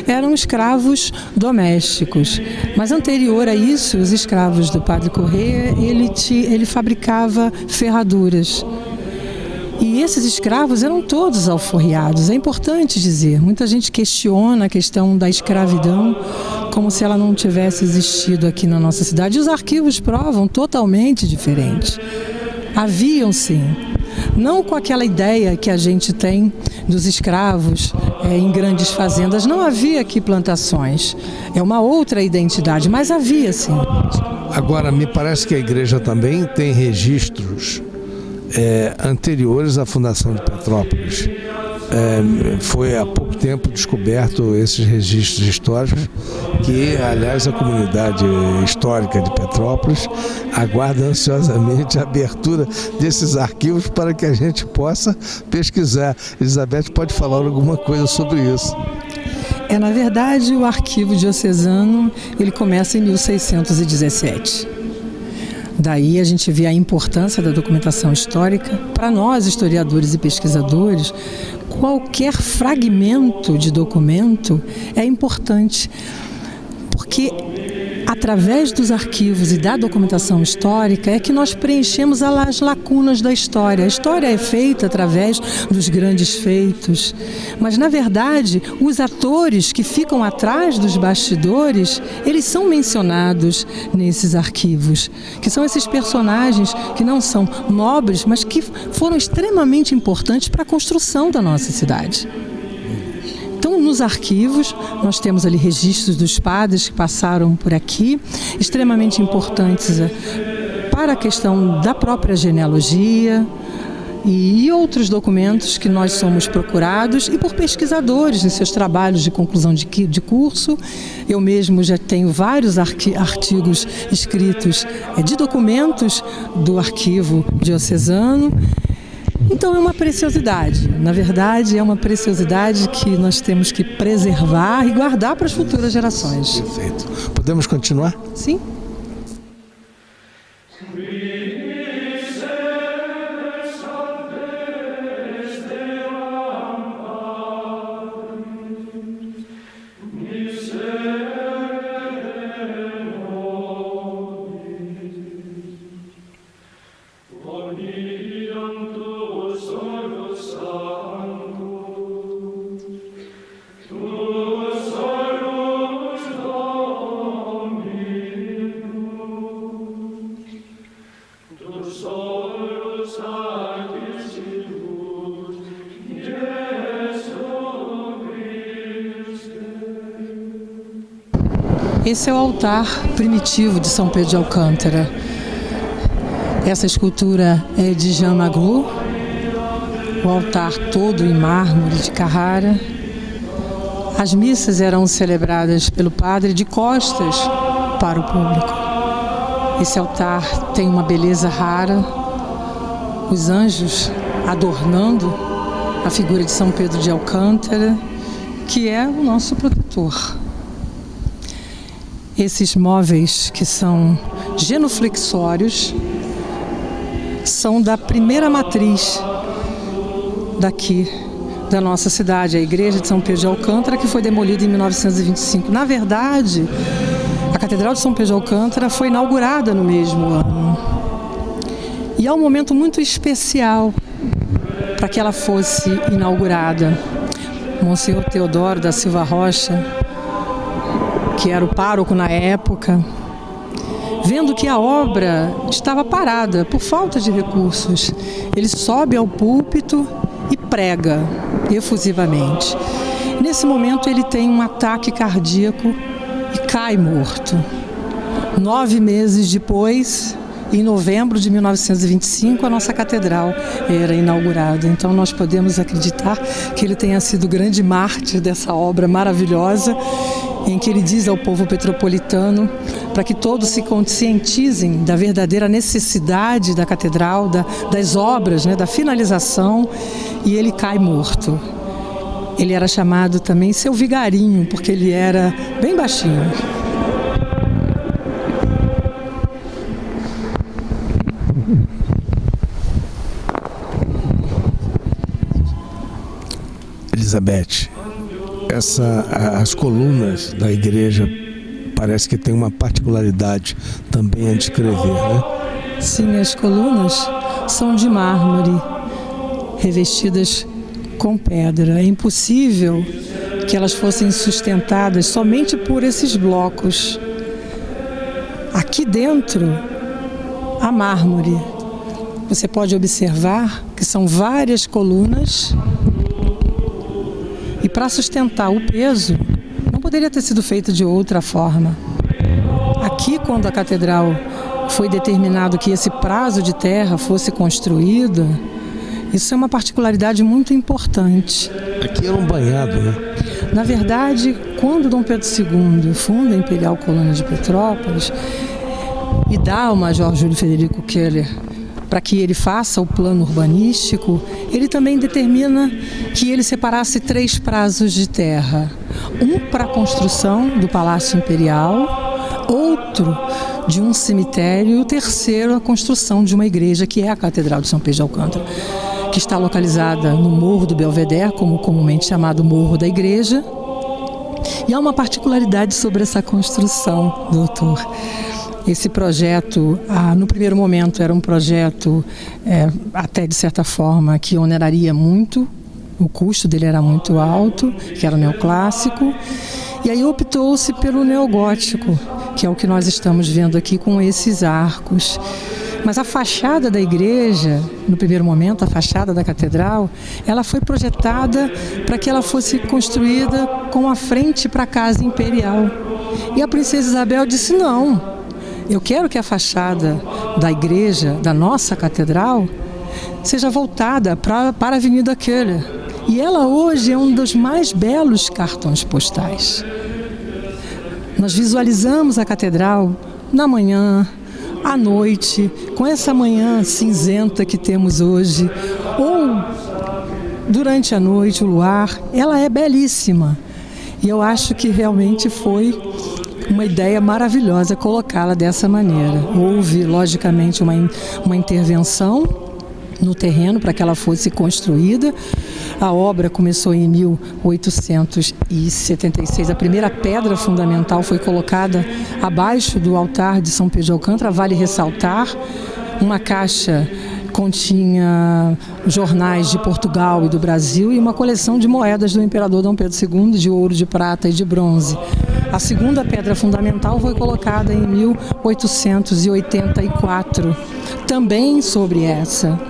eram escravos domésticos. Mas anterior a isso, os escravos do Padre Correia, ele fabricava ferraduras. E esses escravos eram todos alforriados. É importante dizer, muita gente questiona a questão da escravidão. como se ela não tivesse existido aqui na nossa cidade. E os arquivos provam totalmente diferente. Haviam sim, não com aquela ideia que a gente tem dos escravos em grandes fazendas. Não havia aqui plantações, é uma outra identidade, mas havia sim. Agora, me parece que a igreja também tem registros anteriores à fundação de Petrópolis. Foi há pouco tempo descoberto esses registros históricos que, aliás, a comunidade histórica de Petrópolis aguarda ansiosamente a abertura desses arquivos para que a gente possa pesquisar. Elizabeth pode falar alguma coisa sobre isso. Na verdade, o arquivo diocesano ele começa em 1617. Daí a gente vê a importância da documentação histórica. Para nós, historiadores e pesquisadores, qualquer fragmento de documento é importante, porque através dos arquivos e da documentação histórica é que nós preenchemos as lacunas da história. A história é feita através dos grandes feitos, mas na verdade os atores que ficam atrás dos bastidores, eles são mencionados nesses arquivos, que são esses personagens que não são nobres, mas que foram extremamente importantes para a construção da nossa cidade. Então, nos arquivos, nós temos ali registros dos padres que passaram por aqui, extremamente importantes para a questão da própria genealogia e outros documentos que nós somos procurados e por pesquisadores em seus trabalhos de conclusão de curso. Eu mesmo já tenho vários artigos escritos de documentos do arquivo diocesano. Então é uma preciosidade, na verdade é uma preciosidade que nós temos que preservar e guardar para as futuras gerações. Perfeito. Podemos continuar? Sim. Esse é o altar primitivo de São Pedro de Alcântara. Essa escultura é de Jean Maglu, o altar todo em mármore de Carrara. As missas eram celebradas pelo padre de costas para o público. Esse altar tem uma beleza rara, os anjos adornando a figura de São Pedro de Alcântara, que é o nosso protetor. Esses móveis que são genuflexórios são da primeira matriz daqui da nossa cidade, a igreja de São Pedro de Alcântara, que foi demolida em 1925. Na verdade, a Catedral de São Pedro de Alcântara foi inaugurada no mesmo ano. E é um momento muito especial para que ela fosse inaugurada. Monsenhor Teodoro da Silva Rocha, que era o pároco na época, vendo que a obra estava parada por falta de recursos, ele sobe ao púlpito e prega efusivamente. Nesse momento ele tem um ataque cardíaco e cai morto. 9 meses depois, em novembro de 1925, a nossa catedral era inaugurada. Então nós podemos acreditar que ele tenha sido o grande mártir dessa obra maravilhosa, em que ele diz ao povo petropolitano para que todos se conscientizem da verdadeira necessidade da catedral, das obras, da finalização, e ele cai morto. Ele era chamado também seu vigarinho, porque ele era bem baixinho. Elizabeth, as colunas da igreja parece que tem uma particularidade também a descrever, né? Sim, as colunas são de mármore, revestidas com pedra. É impossível que elas fossem sustentadas somente por esses blocos. Aqui dentro, há mármore. Você pode observar que são várias colunas e para sustentar o peso, não poderia ter sido feito de outra forma. Aqui, quando a catedral foi determinado que esse prazo de terra fosse construído, isso é uma particularidade muito importante. Aqui era um banhado, né? Na verdade, quando Dom Pedro II funda a Imperial Colônia de Petrópolis e dá ao Major Júlio Frederico Keller para que ele faça o plano urbanístico, ele também determina que ele separasse 3 prazos de terra. Um para a construção do Palácio Imperial, outro de um cemitério e o terceiro a construção de uma igreja, que é a Catedral de São Pedro de Alcântara, que está localizada no Morro do Belvedere, como comumente chamado Morro da Igreja. E há uma particularidade sobre essa construção, doutor. Esse projeto, no primeiro momento, era um projeto, até de certa forma, que oneraria muito, o custo dele era muito alto, que era o neoclássico, e aí optou-se pelo neogótico, que é o que nós estamos vendo aqui com esses arcos. Mas a fachada da igreja, no primeiro momento, a fachada da catedral, ela foi projetada para que ela fosse construída com a frente para a Casa Imperial. E a princesa Isabel disse: não, eu quero que a fachada da igreja, da nossa catedral, seja voltada para a Avenida Keller. E ela hoje é um dos mais belos cartões postais. Nós visualizamos a catedral na manhã, à noite, com essa manhã cinzenta que temos hoje, ou durante a noite, o luar, ela é belíssima. E eu acho que realmente foi uma ideia maravilhosa colocá-la dessa maneira. Houve, logicamente, uma intervenção no terreno para que ela fosse construída. A obra começou em 1876. A primeira pedra fundamental foi colocada abaixo do altar de São Pedro de Alcântara. Vale ressaltar, uma caixa continha jornais de Portugal e do Brasil e uma coleção de moedas do imperador Dom Pedro II, de ouro, de prata e de bronze. A segunda pedra fundamental foi colocada em 1884. Também sobre essa,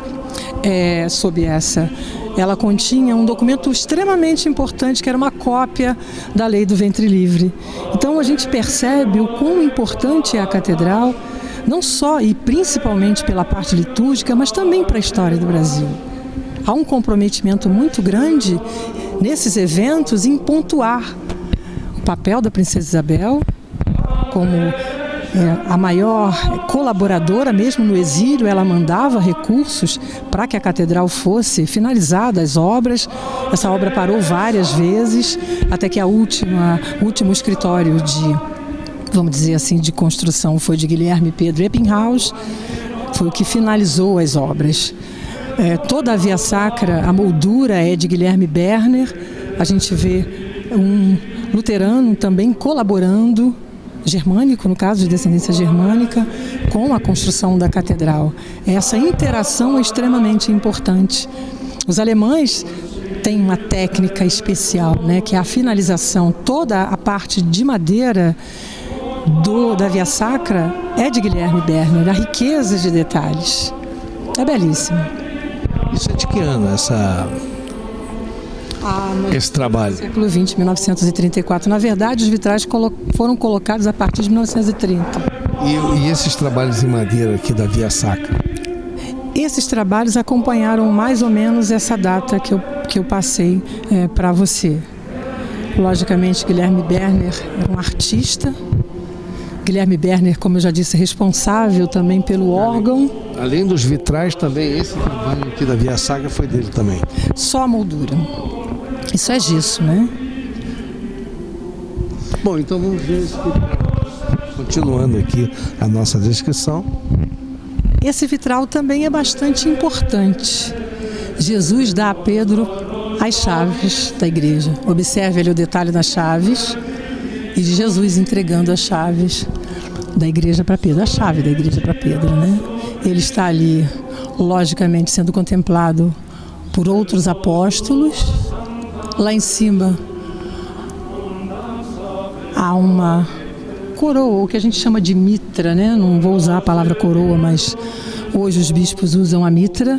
ela continha um documento extremamente importante, que era uma cópia da Lei do Ventre Livre. Então a gente percebe o quão importante é a catedral, não só e principalmente pela parte litúrgica, mas também para a história do Brasil. Há um comprometimento muito grande nesses eventos em pontuar o papel da princesa Isabel como a maior colaboradora. Mesmo no exílio, ela mandava recursos para que a catedral fosse finalizada, as obras. Essa obra parou várias vezes, até que o último escritório vamos dizer assim, de construção foi de Guilherme Pedro Eppinghaus, foi o que finalizou as obras. Toda a Via Sacra, a moldura é de Guilherme Berner. A gente vê um luterano também colaborando, germânico, no caso de descendência germânica, com a construção da catedral. Essa interação é extremamente importante. Os alemães têm uma técnica especial, né, que é a finalização. Toda a parte de madeira da Via Sacra é de Guilherme Berner, a riqueza de detalhes. É belíssimo. Isso é de que ano, esse trabalho? Século XX, 1934. Na verdade, os vitrais foram colocados a partir de 1930. E esses trabalhos em madeira aqui da Via Sacra? Esses trabalhos acompanharam mais ou menos essa data que eu passei para você. Logicamente, Guilherme Berner era um artista. Guilherme Berner, como eu já disse, responsável também pelo órgão. Além dos vitrais, também esse trabalho aqui da Via Sacra foi dele também? Só a moldura. Isso é gesso, né? Bom, então vamos ver esse vitral. Continuando aqui a nossa descrição. Esse vitral também é bastante importante. Jesus dá a Pedro as chaves da igreja. Observe ali o detalhe das chaves e de Jesus entregando as chaves da igreja para Pedro, a chave da igreja para Pedro, né? Ele está ali, logicamente, sendo contemplado por outros apóstolos. Lá em cima, há uma coroa, o que a gente chama de mitra, né? Não vou usar a palavra coroa, mas hoje os bispos usam a mitra.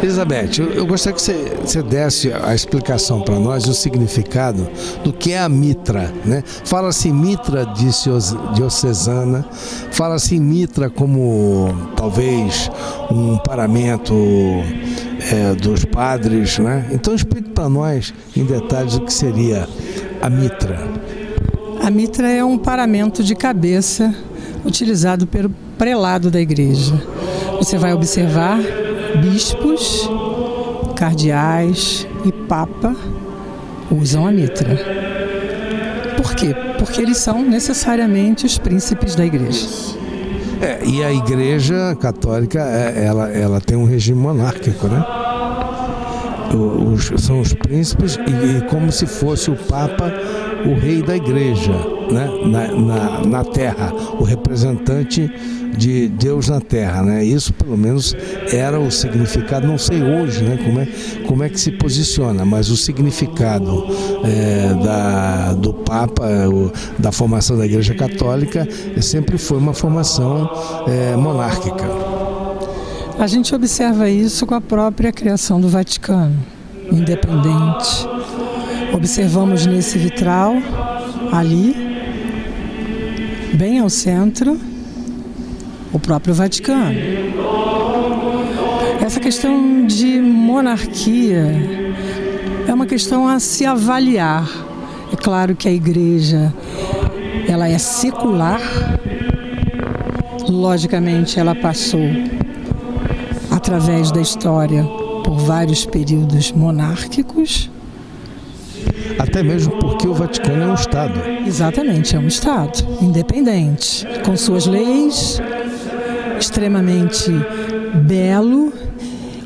Elizabeth, eu gostaria que você desse a explicação para nós, o significado do que é a mitra, né? Fala-se mitra diocesana, fala-se mitra como talvez um paramento dos padres, né? Então explique para nós em detalhes o que seria a mitra. A mitra é um paramento de cabeça utilizado pelo prelado da igreja. Você vai observar bispos, cardeais e papa usam a mitra. Por quê? Porque eles são necessariamente os príncipes da igreja. E a igreja católica, ela tem um regime monárquico, né? São os príncipes e como se fosse o papa, o rei da igreja, né? na terra, o representante de Deus na terra, né? Isso pelo menos era o significado, não sei hoje, né? Como é que se posiciona, mas o significado do Papa, da formação da Igreja Católica, sempre foi uma formação monárquica. A gente observa isso com a própria criação do Vaticano, independente. Observamos nesse vitral, ali, bem ao centro, o próprio Vaticano. Essa questão de monarquia é uma questão a se avaliar. É claro que a igreja, ela é secular, logicamente ela passou através da história por vários períodos monárquicos. Até mesmo porque o Vaticano é um Estado. Exatamente, é um Estado independente, com suas leis, extremamente belo.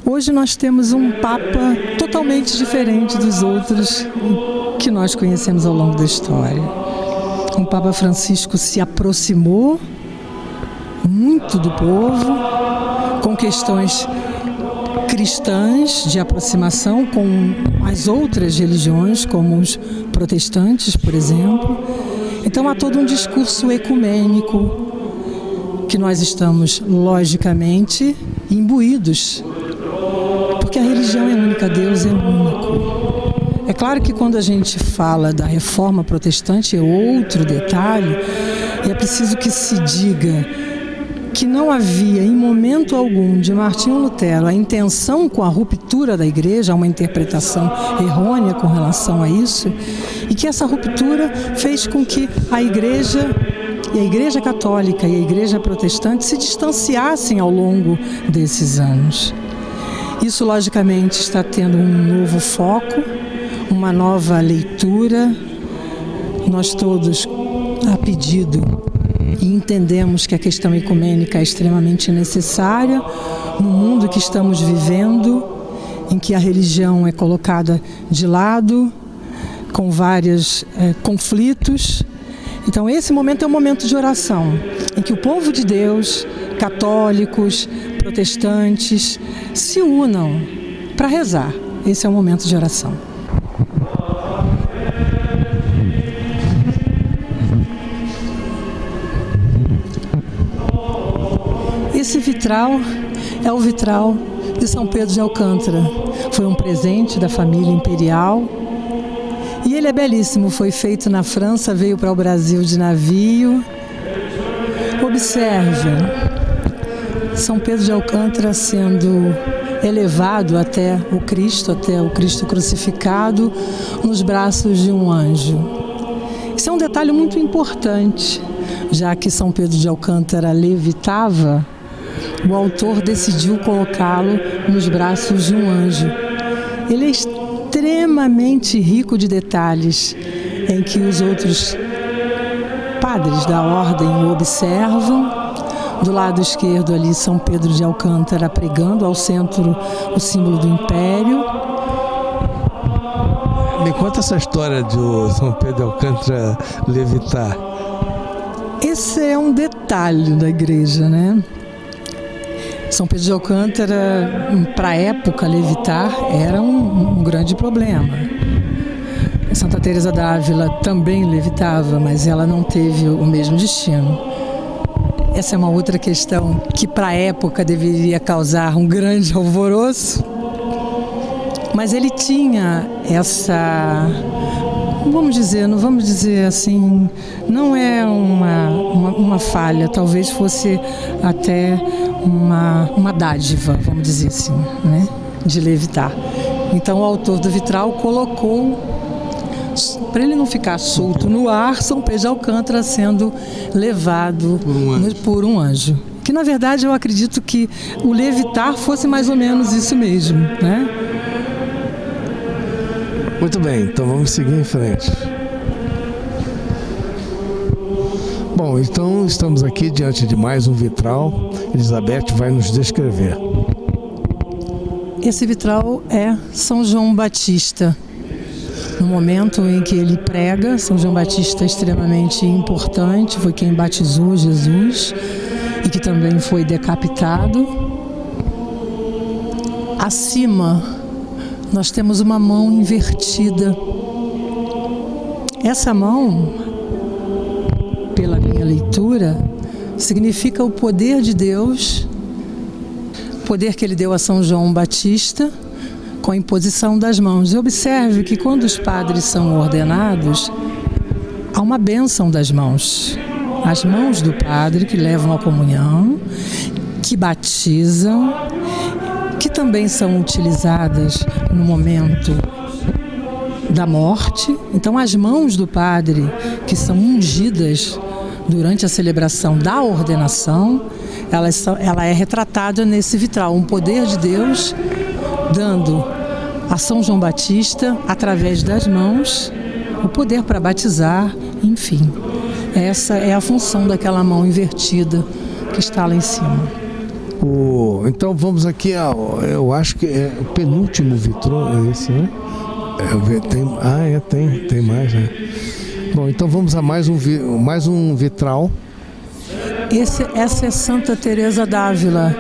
Hoje nós temos um Papa totalmente diferente dos outros que nós conhecemos ao longo da história. O Papa Francisco se aproximou muito do povo, com questões cristãs de aproximação com as outras religiões, como os protestantes, por exemplo. Então há todo um discurso ecumênico que nós estamos, logicamente, imbuídos, porque a religião é única, Deus é único. É claro que quando a gente fala da reforma protestante é outro detalhe, e é preciso que se diga que não havia em momento algum de Martinho Lutero a intenção com a ruptura da igreja, uma interpretação errônea com relação a isso, e que essa ruptura fez com que a igreja e a igreja católica e a igreja protestante se distanciassem ao longo desses anos. Isso logicamente está tendo um novo foco, uma nova leitura. Nós todos, a pedido, e entendemos que a questão ecumênica é extremamente necessária no mundo que estamos vivendo, em que a religião é colocada de lado, com vários conflitos. Então esse momento é um momento de oração, em que o povo de Deus, católicos, protestantes, se unam para rezar. Esse é um momento de oração. Esse vitral é o vitral de São Pedro de Alcântara. Foi um presente da família imperial e ele é belíssimo. Foi feito na França, veio para o Brasil de navio. Observe, São Pedro de Alcântara sendo elevado até o Cristo crucificado nos braços de um anjo. Isso é um detalhe muito importante, já que São Pedro de Alcântara levitava. O autor decidiu colocá-lo nos braços de um anjo. Ele é extremamente rico de detalhes, em que os outros padres da ordem o observam. Do lado esquerdo ali, São Pedro de Alcântara pregando, ao centro o símbolo do Império. Me conta essa história de São Pedro de Alcântara levitar. Esse é um detalhe da igreja, né? São Pedro de Alcântara, para a época, levitar era um grande problema. Santa Teresa d'Ávila também levitava, mas ela não teve o mesmo destino. Essa é uma outra questão que para a época deveria causar um grande alvoroço, mas ele tinha essa, não vamos dizer assim, não é uma falha, talvez fosse até uma dádiva, vamos dizer assim, né, de levitar. Então o autor do vitral colocou, para ele não ficar solto no ar, São Pedro de Alcântara sendo levado por um anjo. Que na verdade eu acredito que o levitar fosse mais ou menos isso mesmo, né? Muito bem, então vamos seguir em frente. Bom, então estamos aqui diante de mais um vitral. Elizabeth vai nos descrever. Esse vitral é São João Batista. No momento em que ele prega, São João Batista é extremamente importante, foi quem batizou Jesus e que também foi decapitado. Acima, nós temos uma mão invertida. Essa mão, pela minha leitura, significa o poder de Deus, o poder que ele deu a São João Batista, com a imposição das mãos. E observe que quando os padres são ordenados, há uma bênção das mãos. As mãos do padre que levam a comunhão, que batizam, que também são utilizadas no momento da morte. Então as mãos do padre, que são ungidas durante a celebração da ordenação, ela é retratada nesse vitral, um poder de Deus dando a São João Batista, através das mãos, o poder para batizar, enfim. Essa é a função daquela mão invertida que está lá em cima. Então vamos aqui, eu acho que é o penúltimo vitral, é esse, né? Tem mais, né? Bom, então vamos a mais um vitral. Essa é Santa Teresa d'Ávila.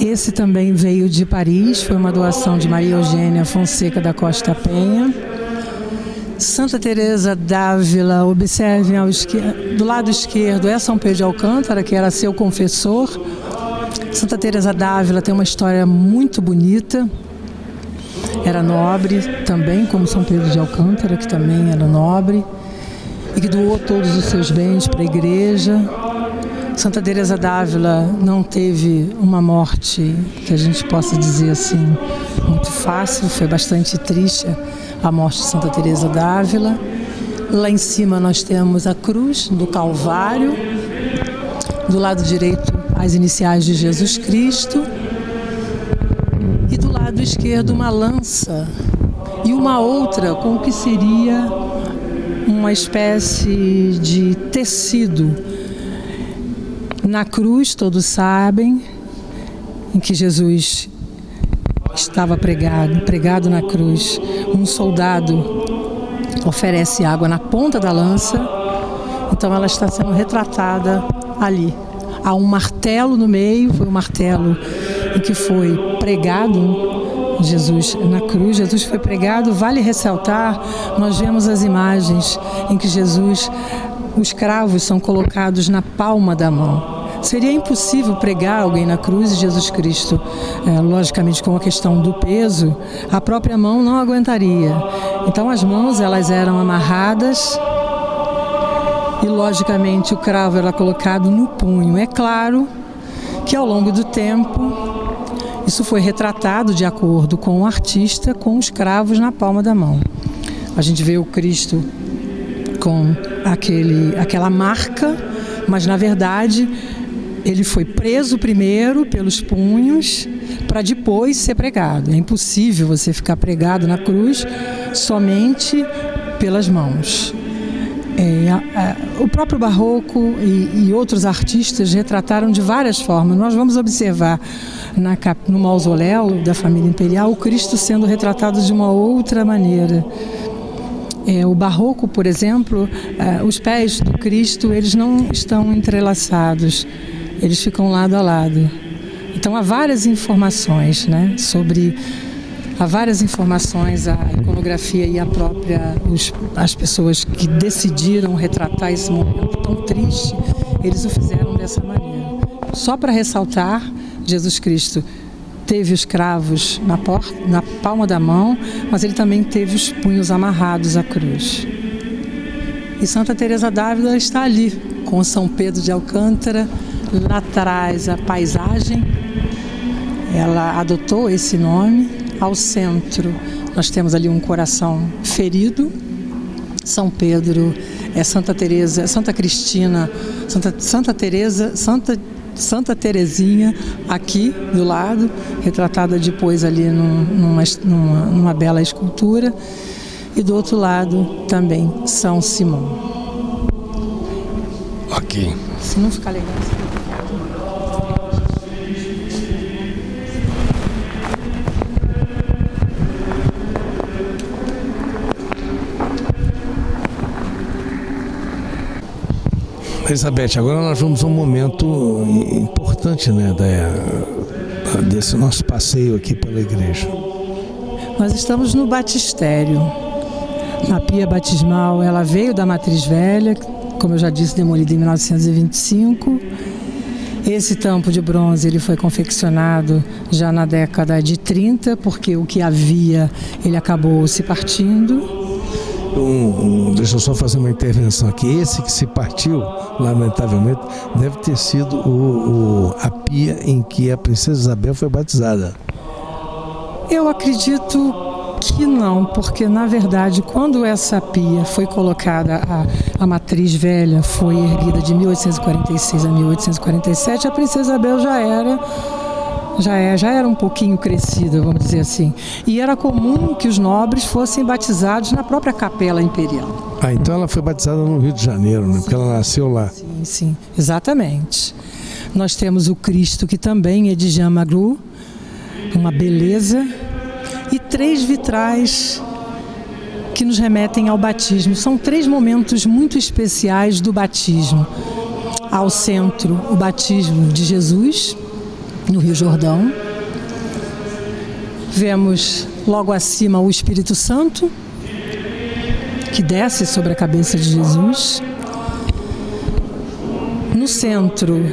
Esse também veio de Paris, foi uma doação de Maria Eugênia Fonseca da Costa Penha. Santa Teresa d'Ávila, observem do lado esquerdo é São Pedro de Alcântara, que era seu confessor. Santa Teresa d'Ávila tem uma história muito bonita. Era nobre também, como São Pedro de Alcântara, que também era nobre, e que doou todos os seus bens para a igreja. Santa Teresa d'Ávila não teve uma morte que a gente possa dizer assim muito fácil, foi bastante triste a morte de Santa Teresa d'Ávila. Lá em cima nós temos a cruz do Calvário, do lado direito as iniciais de Jesus Cristo e do lado esquerdo uma lança e uma outra com o que seria uma espécie de tecido. Na cruz, todos sabem, em que Jesus estava pregado na cruz, um soldado oferece água na ponta da lança, então ela está sendo retratada ali. Há um martelo no meio, foi um martelo em que foi pregado Jesus na cruz. Jesus foi pregado, vale ressaltar, nós vemos as imagens em que os cravos são colocados na palma da mão. Seria impossível pregar alguém na cruz e Jesus Cristo, logicamente com a questão do peso, a própria mão não aguentaria. Então as mãos elas eram amarradas e logicamente o cravo era colocado no punho. É claro que ao longo do tempo isso foi retratado de acordo com o artista, com os cravos na palma da mão. A gente vê o Cristo com aquela marca, mas na verdade ele foi preso primeiro pelos punhos para depois ser pregado. É impossível você ficar pregado na cruz somente pelas mãos. O próprio Barroco e outros artistas retrataram de várias formas. Nós vamos observar no mausoléu da família imperial o Cristo sendo retratado de uma outra maneira. O Barroco, por exemplo, os pés do Cristo eles não estão entrelaçados, eles ficam lado a lado. Então há várias informações, né, sobre Há várias informações, a iconografia e as pessoas que decidiram retratar esse momento tão triste, eles o fizeram dessa maneira. Só para ressaltar, Jesus Cristo teve os cravos na palma da mão, mas ele também teve os punhos amarrados à cruz. E Santa Teresa d'Ávila está ali, com São Pedro de Alcântara, lá atrás a paisagem. Ela adotou esse nome. Ao centro nós temos ali um coração ferido. São Pedro é Santa Teresa, Santa Cristina, Santa Teresa, Santa Teresinha aqui do lado, retratada depois ali numa bela escultura. E do outro lado também São Simão. Ok. Se não ficar legal... Elizabeth, agora nós vamos a um momento importante, né, desse nosso passeio aqui pela igreja. Nós estamos no batistério. A pia batismal, ela veio da Matriz Velha, como eu já disse, demolida em 1925. Esse tampo de bronze ele foi confeccionado já na década de 30, porque o que havia, ele acabou se partindo. Deixa eu só fazer uma intervenção aqui. Esse que se partiu, lamentavelmente, deve ter sido a pia em que a princesa Isabel foi batizada. Eu acredito que não, porque na verdade quando essa pia foi colocada, a Matriz Velha foi erguida de 1846 a 1847, a princesa Isabel já era um pouquinho crescida, vamos dizer assim. E era comum que os nobres fossem batizados na própria capela imperial. Então ela foi batizada no Rio de Janeiro, né? Porque ela nasceu lá. Sim, exatamente. Nós temos o Cristo, que também é de Jean Magloire, uma beleza, e 3 vitrais que nos remetem ao batismo. São 3 momentos muito especiais do batismo. Ao centro, o batismo de Jesus, no Rio Jordão. Vemos logo acima o Espírito Santo, que desce sobre a cabeça de Jesus. No centro,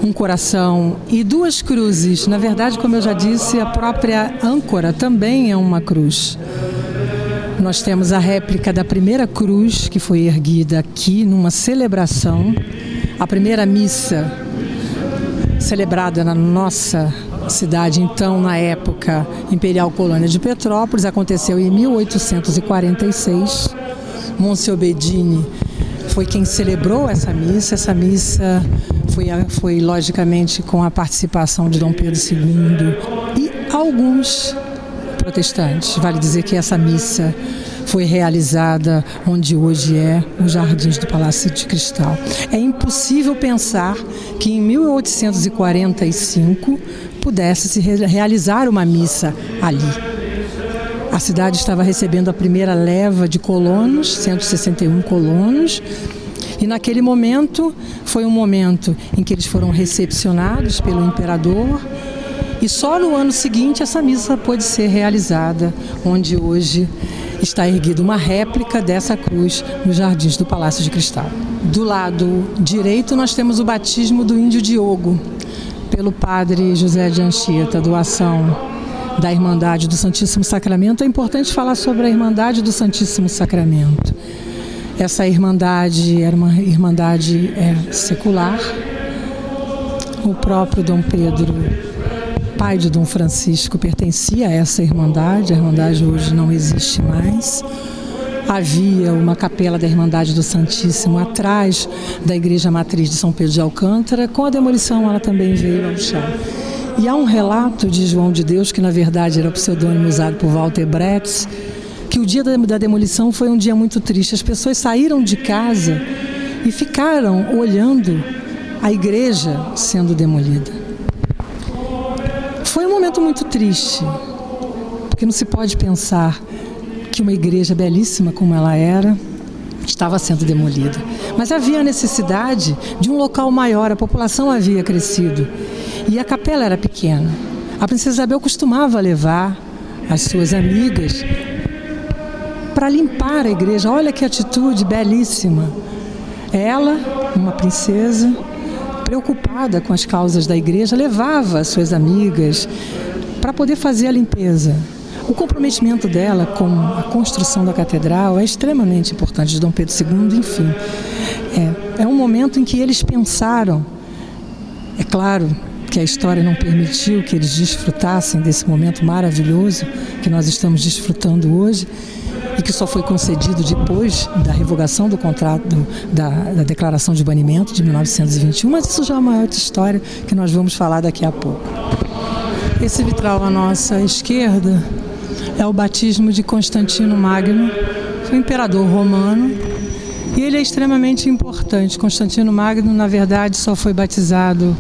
um coração e 2 cruzes. Na verdade, como eu já disse, a própria âncora também é uma cruz. Nós temos a réplica da primeira cruz que foi erguida aqui numa celebração. A primeira missa celebrada na nossa cidade, então, na época Imperial Colônia de Petrópolis, aconteceu em 1846. Monsieur Bedini foi quem celebrou essa missa. Essa missa foi logicamente com a participação de Dom Pedro II e alguns protestantes. Vale dizer que essa missa foi realizada onde hoje é os Jardins do Palácio de Cristal. É impossível pensar que em 1845 pudesse se realizar uma missa ali. A cidade estava recebendo a primeira leva de colonos, 161 colonos, e naquele momento foi um momento em que eles foram recepcionados pelo imperador, e só no ano seguinte essa missa pôde ser realizada, onde hoje está erguida uma réplica dessa cruz nos Jardins do Palácio de Cristal. Do lado direito nós temos o batismo do índio Diogo, pelo padre José de Anchieta, doação da Irmandade do Santíssimo Sacramento. É importante falar sobre a Irmandade do Santíssimo Sacramento. Essa irmandade era uma irmandade secular. O próprio Dom Pedro, pai de Dom Francisco, pertencia a essa irmandade. A irmandade hoje não existe mais. Havia uma capela da Irmandade do Santíssimo atrás da Igreja Matriz de São Pedro de Alcântara. Com a demolição, ela também veio ao chão. E há um relato de João de Deus, que na verdade era o pseudônimo usado por Walter Bretz, que o dia da demolição foi um dia muito triste. As pessoas saíram de casa e ficaram olhando a igreja sendo demolida. Foi um momento muito triste, porque não se pode pensar que uma igreja belíssima como ela era estava sendo demolida. Mas havia a necessidade de um local maior, a população havia crescido e a capela era pequena. A princesa Isabel costumava levar as suas amigas para limpar a igreja. Olha que atitude belíssima. Ela, uma princesa, preocupada com as causas da igreja, levava as suas amigas para poder fazer a limpeza. O comprometimento dela com a construção da catedral é extremamente importante, de Dom Pedro II, enfim. É um momento em que eles pensaram, é claro que a história não permitiu que eles desfrutassem desse momento maravilhoso que nós estamos desfrutando hoje, e que só foi concedido depois da revogação do contrato, da declaração de banimento de 1921, mas isso já é uma outra história que nós vamos falar daqui a pouco. Esse vitral à nossa esquerda é o batismo de Constantino Magno, foi um imperador romano, e ele é extremamente importante. Constantino Magno, na verdade, só foi batizado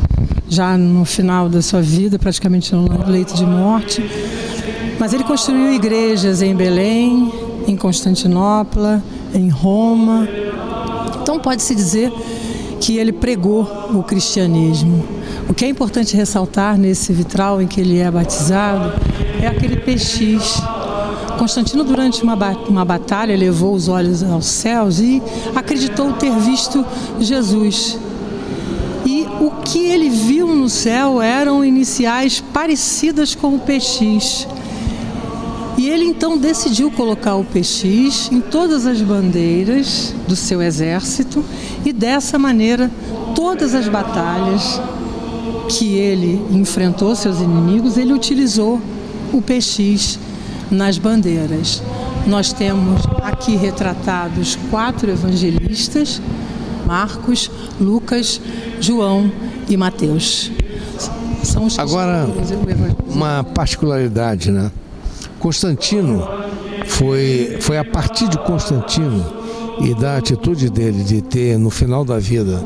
já no final da sua vida, praticamente no leito de morte, mas ele construiu igrejas em Belém, em Constantinopla, em Roma. Então pode-se dizer que ele pregou o cristianismo. O que é importante ressaltar nesse vitral em que ele é batizado é aquele PX. Constantino, durante uma batalha, levou os olhos aos céus e acreditou ter visto Jesus. E o que ele viu no céu eram iniciais parecidas com o PX. E ele então decidiu colocar o PX em todas as bandeiras do seu exército, e dessa maneira todas as batalhas que ele enfrentou seus inimigos, ele utilizou o PX nas bandeiras. Nós temos aqui retratados 4 evangelistas: Marcos, Lucas, João e Mateus. São os Agora, uma particularidade, né? Constantino, foi a partir de Constantino e da atitude dele de ter, no final da vida,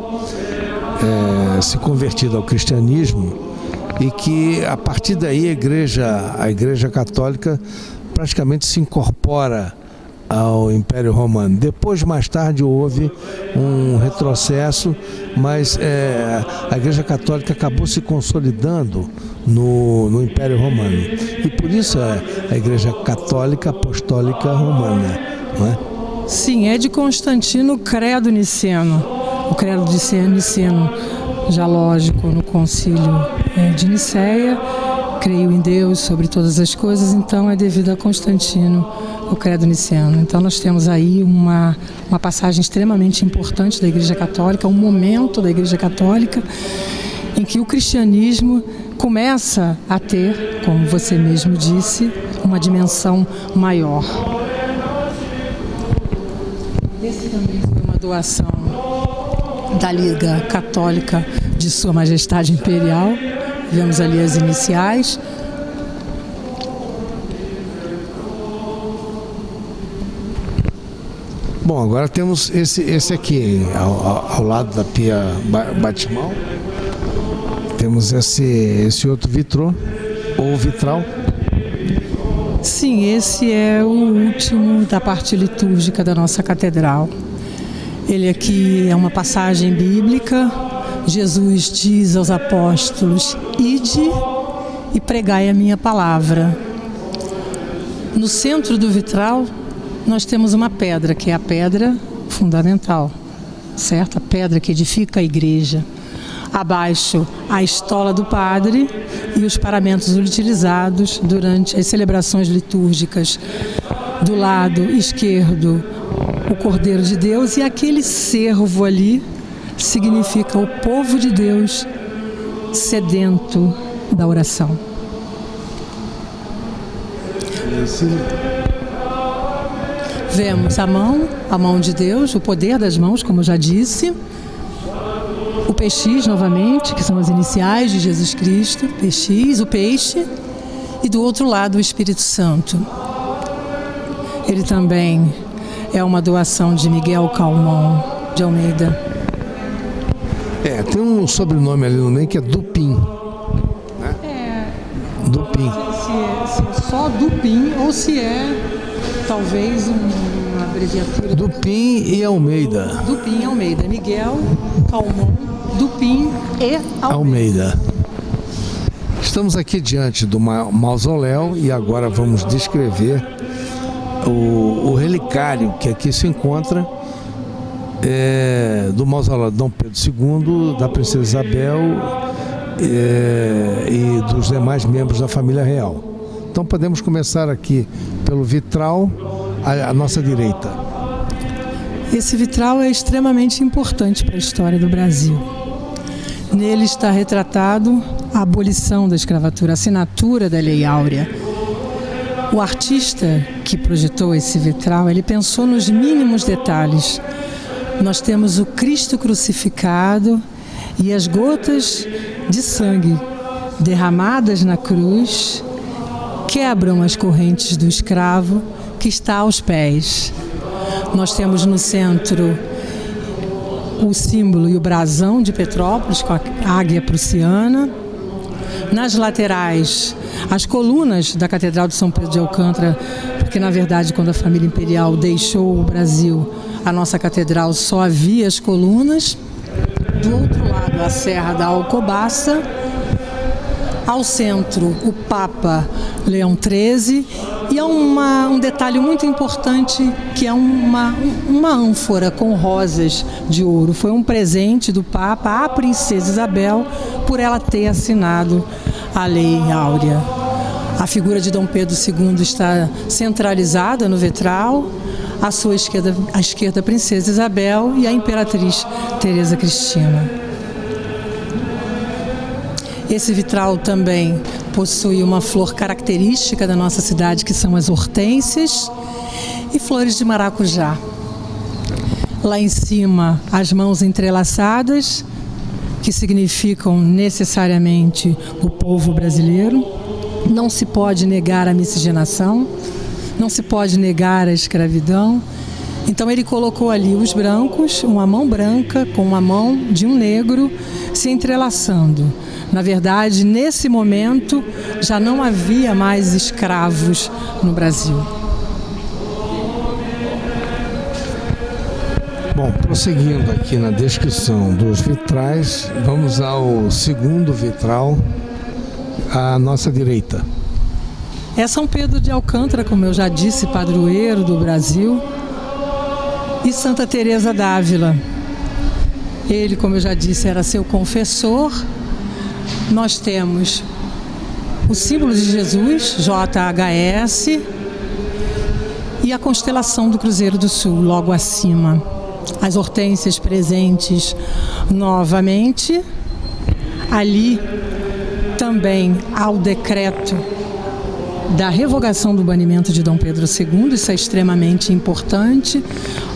se convertido ao cristianismo, e que a partir daí a Igreja Católica praticamente se incorpora ao Império Romano. Depois, mais tarde, houve um retrocesso, mas a Igreja Católica acabou se consolidando no Império Romano. E por isso a Igreja Católica Apostólica Romana, não é? Sim, é de Constantino o credo niceno. O credo de Niceno, já lógico, no concílio de Niceia, creio em Deus sobre todas as coisas, então é devido a Constantino o credo niceno. Então nós temos aí uma passagem extremamente importante da Igreja Católica, um momento da Igreja Católica em que o cristianismo começa a ter, como você mesmo disse, uma dimensão maior. Esse também foi uma doação da Liga Católica de Sua Majestade Imperial. Vemos ali as iniciais. Bom, agora temos esse aqui, ao lado da pia batismal. Temos esse outro vitrô, ou vitral. Sim, esse é o último da parte litúrgica da nossa catedral. Ele aqui é uma passagem bíblica. Jesus diz aos apóstolos: ide e pregai a minha palavra. No centro do vitral nós temos uma pedra, que é a pedra fundamental, certo? A pedra que edifica a igreja. Abaixo, a estola do padre e os paramentos utilizados durante as celebrações litúrgicas. Do lado esquerdo, o Cordeiro de Deus, e aquele cervo ali significa o povo de Deus sedento da oração. Vemos a mão de Deus, o poder das mãos, como eu já disse. O PX, novamente, que são as iniciais de Jesus Cristo, PX, o peixe, e do outro lado o Espírito Santo. Ele também é uma doação de Miguel Calmon de Almeida. Tem um sobrenome ali no meio que é Dupin. Né? Dupin. Não sei se é só Dupin ou se é talvez uma abreviatura. Dupin e Almeida. Dupin e Almeida. Miguel Calmon, Dupin e Almeida. Estamos aqui diante do mausoléu e agora vamos descrever o relicário que aqui se encontra do mausoléu de Dom Pedro II, da Princesa Isabel e dos demais membros da família real. Então podemos começar aqui pelo vitral à nossa direita. Esse vitral é extremamente importante para a história do Brasil. Nele está retratado a abolição da escravatura, a assinatura da Lei Áurea. O artista que projetou esse vitral, ele pensou nos mínimos detalhes. Nós temos o Cristo crucificado e as gotas de sangue derramadas na cruz quebram as correntes do escravo que está aos pés. Nós temos no centro o símbolo e o brasão de Petrópolis com a águia prussiana. Nas laterais, as colunas da Catedral de São Pedro de Alcântara, porque na verdade quando a família imperial deixou o Brasil, a nossa catedral só havia as colunas. Do outro lado, a Serra da Alcobaça. Ao centro, o Papa Leão XIII. E há um detalhe muito importante, que é uma ânfora com rosas de ouro. Foi um presente do Papa à Princesa Isabel por ela ter assinado a Lei Áurea. A figura de Dom Pedro II está centralizada no vitral. À sua esquerda, a Princesa Isabel e a Imperatriz Teresa Cristina. Esse vitral também possui uma flor característica da nossa cidade, que são as hortênsias e flores de maracujá. Lá em cima, as mãos entrelaçadas, que significam necessariamente o povo brasileiro. Não se pode negar a miscigenação, não se pode negar a escravidão. Então ele colocou ali os brancos, uma mão branca com uma mão de um negro se entrelaçando. Na verdade, nesse momento, já não havia mais escravos no Brasil. Bom, prosseguindo aqui na descrição dos vitrais, vamos ao segundo vitral, à nossa direita. É São Pedro de Alcântara, como eu já disse, padroeiro do Brasil, e Santa Teresa d'Ávila. Ele, como eu já disse, era seu confessor. Nós temos o símbolo de Jesus, JHS, e a constelação do Cruzeiro do Sul, logo acima. As hortênsias presentes novamente. Ali também há o decreto da revogação do banimento de Dom Pedro II, isso é extremamente importante.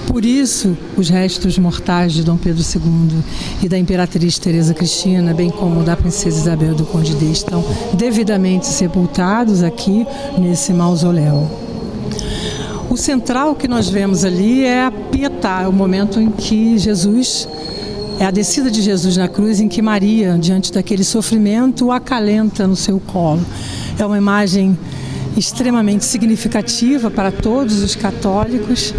Por isso, os restos mortais de Dom Pedro II e da Imperatriz Teresa Cristina, bem como da Princesa Isabel do Conde D, estão devidamente sepultados aqui nesse mausoléu. O central que nós vemos ali é a Pietà, o momento em que Jesus, é a descida de Jesus na cruz, em que Maria, diante daquele sofrimento, o acalenta no seu colo. É uma imagem extremamente significativa para todos os católicos.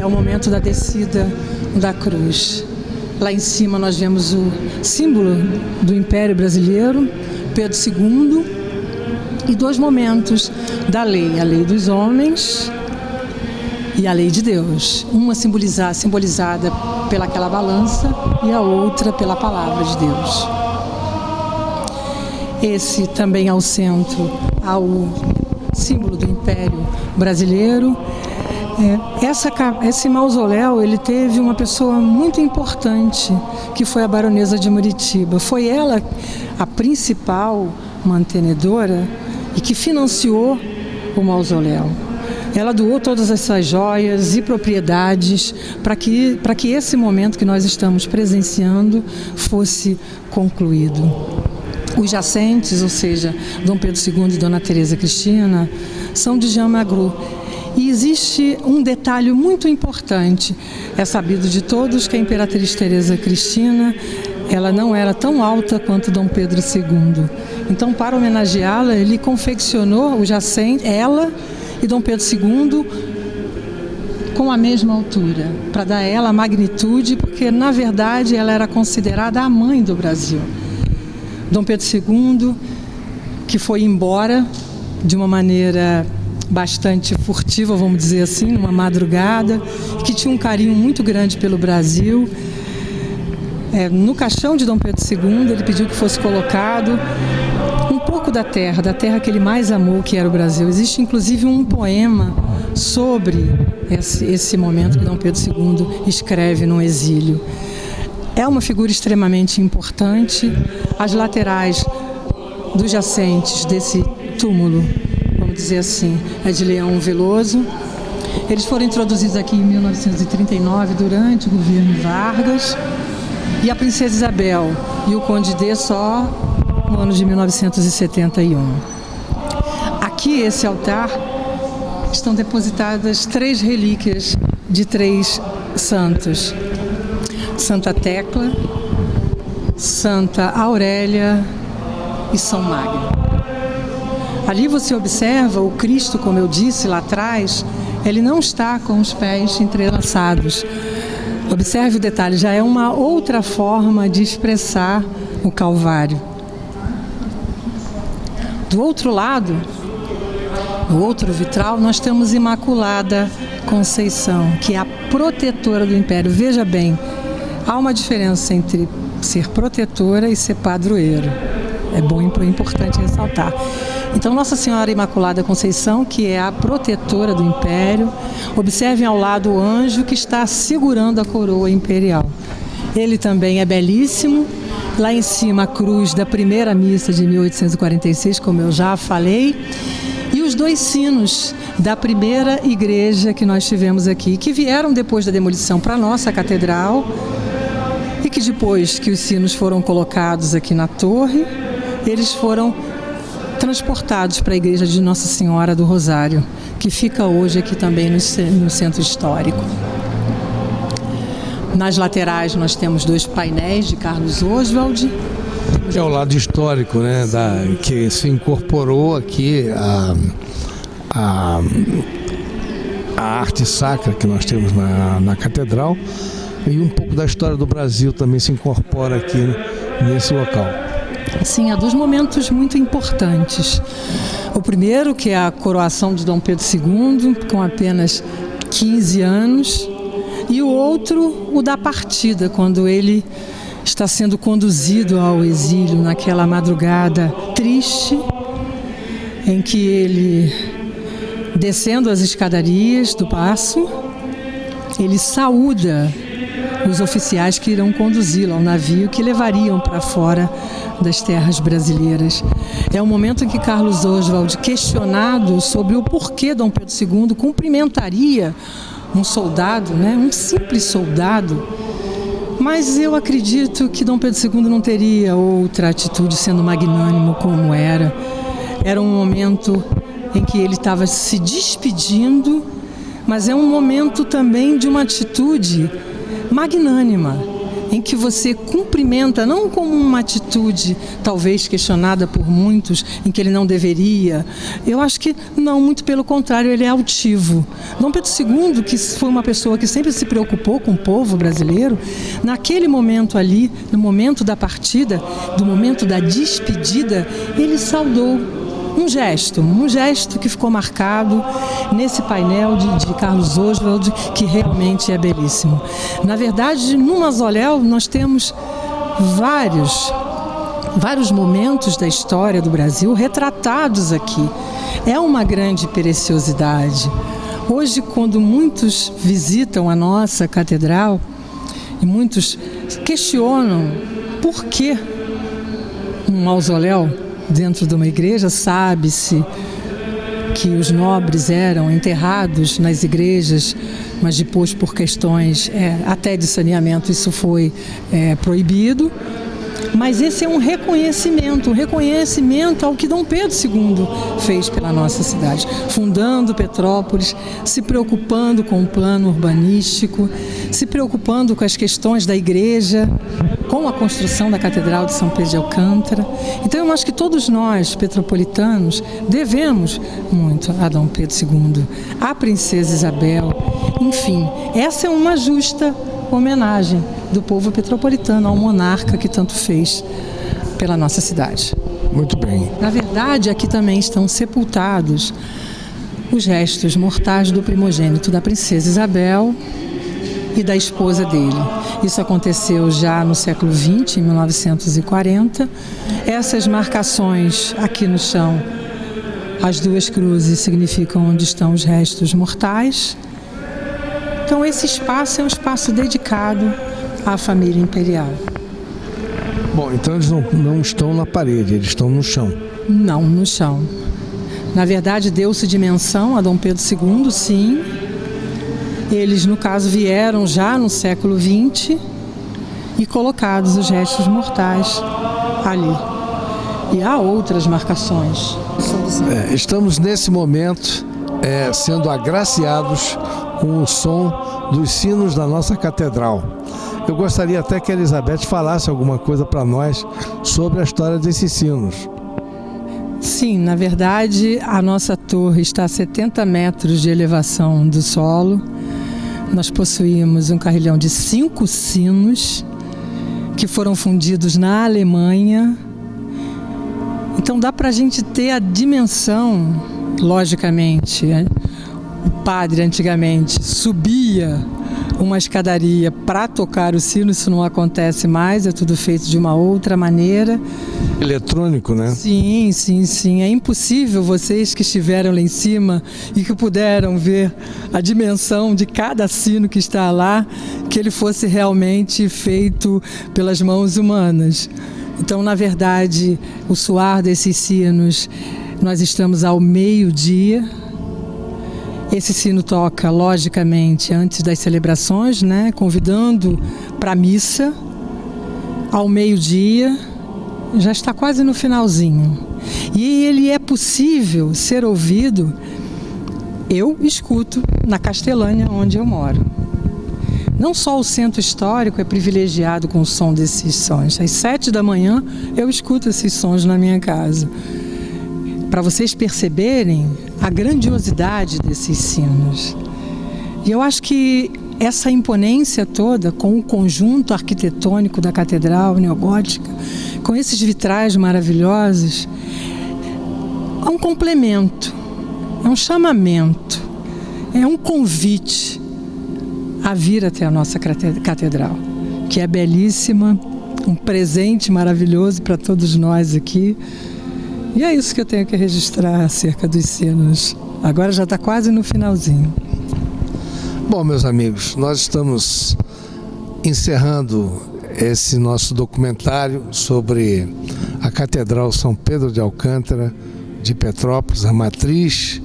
É o momento da descida da cruz. Lá em cima nós vemos o símbolo do Império Brasileiro, Pedro II, e dois momentos da lei, a lei dos homens e a lei de Deus. Uma simbolizada pelaquela balança e a outra pela palavra de Deus. Esse também ao centro, ao símbolo do Império Brasileiro. Esse mausoléu, ele teve uma pessoa muito importante, que foi a Baronesa de Muritiba. Foi ela a principal mantenedora e que financiou o mausoléu. Ela doou todas essas joias e propriedades para que esse momento que nós estamos presenciando fosse concluído. Os jacentes, ou seja, Dom Pedro II e Dona Teresa Cristina, são de Jean Magru. E existe um detalhe muito importante. É sabido de todos que a Imperatriz Teresa Cristina, ela não era tão alta quanto Dom Pedro II. Então, para homenageá-la, ele confeccionou o jacente, ela e Dom Pedro II, com a mesma altura, para dar a ela a magnitude, porque, na verdade, ela era considerada a mãe do Brasil. Dom Pedro II que foi embora de uma maneira bastante furtiva, vamos dizer assim, numa madrugada, que tinha um carinho muito grande pelo Brasil. No caixão de Dom Pedro II, ele pediu que fosse colocado um pouco da terra que ele mais amou, que era o Brasil. Existe inclusive um poema sobre esse momento que Dom Pedro II escreve no exílio. É uma figura extremamente importante. As laterais dos jacentes desse túmulo, vamos dizer assim, é de Leão Veloso. Eles foram introduzidos aqui em 1939, durante o governo Vargas, e a Princesa Isabel e o Conde D só no ano de 1971. Aqui, esse altar, estão depositadas 3 relíquias de 3 santos: Santa Tecla, Santa Aurélia e São Magno. Ali você observa o Cristo, como eu disse lá atrás, ele não está com os pés entrelaçados. Observe o detalhe, já é uma outra forma de expressar o Calvário. Do outro lado, no outro vitral, nós temos Imaculada Conceição, que é a protetora do Império. Veja bem, há uma diferença entre ser protetora e ser padroeiro. É bom e importante ressaltar. Então, Nossa Senhora Imaculada Conceição, que é a protetora do Império, observem ao lado o anjo que está segurando a coroa imperial. Ele também é belíssimo. Lá em cima, a cruz da primeira missa de 1846, como eu já falei, e os 2 sinos da primeira igreja que nós tivemos aqui, que vieram depois da demolição para a nossa catedral, e que depois que os sinos foram colocados aqui na torre, eles foram transportados para a igreja de Nossa Senhora do Rosário, que fica hoje aqui também no centro histórico. Nas laterais nós temos 2 painéis de Carlos Oswald. É o lado histórico, né, que se incorporou aqui a arte sacra que nós temos na catedral, e um pouco da história do Brasil também se incorpora aqui nesse local. Sim, há 2 momentos muito importantes. O primeiro, que é a coroação de Dom Pedro II, com apenas 15 anos, e o outro, o da partida, quando ele está sendo conduzido ao exílio naquela madrugada triste, em que ele, descendo as escadarias do paço, ele saúda os oficiais que irão conduzi-lo ao navio que levariam para fora das terras brasileiras. É o momento em que Carlos Oswald, questionado sobre o porquê Dom Pedro II cumprimentaria um soldado, um simples soldado, mas eu acredito que Dom Pedro II não teria outra atitude, sendo magnânimo como era. Era um momento em que ele estava se despedindo, mas é um momento também de uma atitude magnânima, em que você cumprimenta, não como uma atitude talvez questionada por muitos, em que ele não deveria. Eu acho que não, muito pelo contrário, ele é altivo. Dom Pedro II, que foi uma pessoa que sempre se preocupou com o povo brasileiro, naquele momento ali, no momento da partida, do momento da despedida, ele saudou. Um gesto que ficou marcado nesse painel de Carlos Oswald, que realmente é belíssimo. Na verdade, no mausoléu nós temos vários momentos da história do Brasil retratados aqui. É uma grande preciosidade. Hoje, quando muitos visitam a nossa catedral, e muitos questionam por que um mausoléu dentro de uma igreja, sabe-se que os nobres eram enterrados nas igrejas, mas depois, por questões até de saneamento, isso foi proibido. Mas esse é um reconhecimento ao que Dom Pedro II fez pela nossa cidade, fundando Petrópolis, se preocupando com o plano urbanístico, se preocupando com as questões da igreja, com a construção da Catedral de São Pedro de Alcântara. Então eu acho que todos nós, petropolitanos, devemos muito a Dom Pedro II, à Princesa Isabel. Enfim, essa é uma justa homenagem do povo petropolitano ao monarca que tanto fez pela nossa cidade. Muito bem. Na verdade, aqui também estão sepultados os restos mortais do primogênito da princesa Isabel e da esposa dele. Isso aconteceu já no século XX, em 1940. Essas marcações aqui no chão, as duas cruzes, significam onde estão os restos mortais. Então esse espaço é um espaço dedicado à família imperial. Bom, então eles não estão na parede, eles estão no chão. Não, no chão. Na verdade, deu-se dimensão a Dom Pedro II, sim. Eles, no caso, vieram já no século XX e colocados os restos mortais ali. E há outras marcações. Estamos nesse momento sendo agraciados com o som dos sinos da nossa catedral. Eu gostaria até que a Elizabeth falasse alguma coisa para nós sobre a história desses sinos. Sim, na verdade, a nossa torre está a 70 metros de elevação do solo. Nós possuímos um carrilhão de 5 sinos que foram fundidos na Alemanha. Então dá para a gente ter a dimensão, logicamente. O padre antigamente subia uma escadaria para tocar o sino, isso não acontece mais, é tudo feito de uma outra maneira. Eletrônico, né? Sim, sim, sim. É impossível vocês que estiveram lá em cima e que puderam ver a dimensão de cada sino que está lá, que ele fosse realmente feito pelas mãos humanas. Então, na verdade, o soar desses sinos, nós estamos ao meio-dia. Esse sino toca, logicamente, antes das celebrações, né? Convidando para a missa, ao meio-dia, já está quase no finalzinho. E ele é possível ser ouvido, eu escuto na Castelânia, onde eu moro. Não só o centro histórico é privilegiado com o som desses sons. Às 7 da manhã eu escuto esses sons na minha casa. Para vocês perceberem a grandiosidade desses sinos. E eu acho que essa imponência toda, com o conjunto arquitetônico da catedral neogótica, com esses vitrais maravilhosos, é um complemento, é um chamamento, é um convite a vir até a nossa catedral, que é belíssima, um presente maravilhoso para todos nós aqui. E é isso que eu tenho que registrar acerca dos sinos. Agora já está quase no finalzinho. Bom, meus amigos, nós estamos encerrando esse nosso documentário sobre a Catedral São Pedro de Alcântara de Petrópolis, a matriz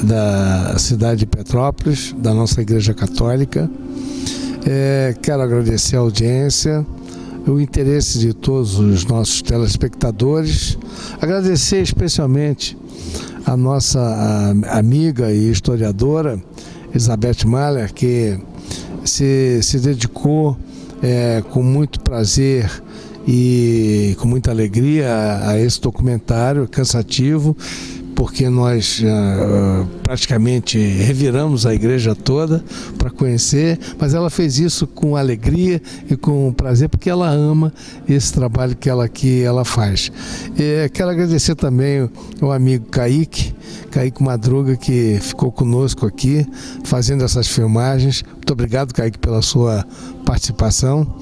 da cidade de Petrópolis, da nossa Igreja Católica. Quero agradecer a audiência, o interesse de todos os nossos telespectadores, agradecer especialmente a nossa amiga e historiadora Elizabeth Mahler, que se dedicou com muito prazer e com muita alegria a esse documentário cansativo, porque nós praticamente reviramos a igreja toda para conhecer, mas ela fez isso com alegria e com prazer, porque ela ama esse trabalho que ela faz. Quero agradecer também ao amigo Kaique Madruga, que ficou conosco aqui, fazendo essas filmagens. Muito obrigado, Kaique, pela sua participação.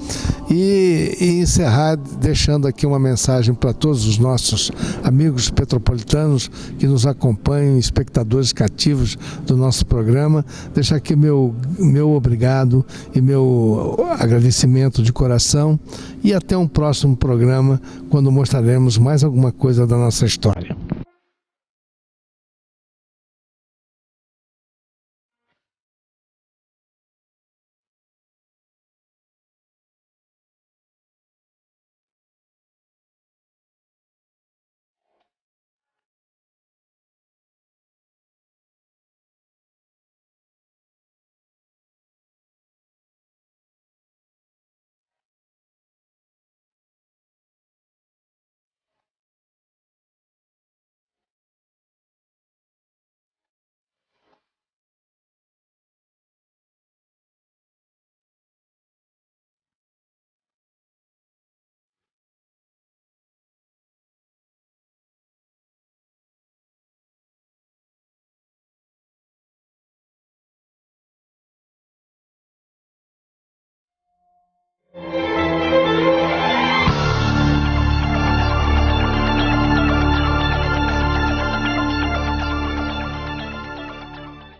E encerrar deixando aqui uma mensagem para todos os nossos amigos petropolitanos que nos acompanham, espectadores cativos do nosso programa. Deixar aqui meu obrigado e meu agradecimento de coração, e até um próximo programa, quando mostraremos mais alguma coisa da nossa história. Música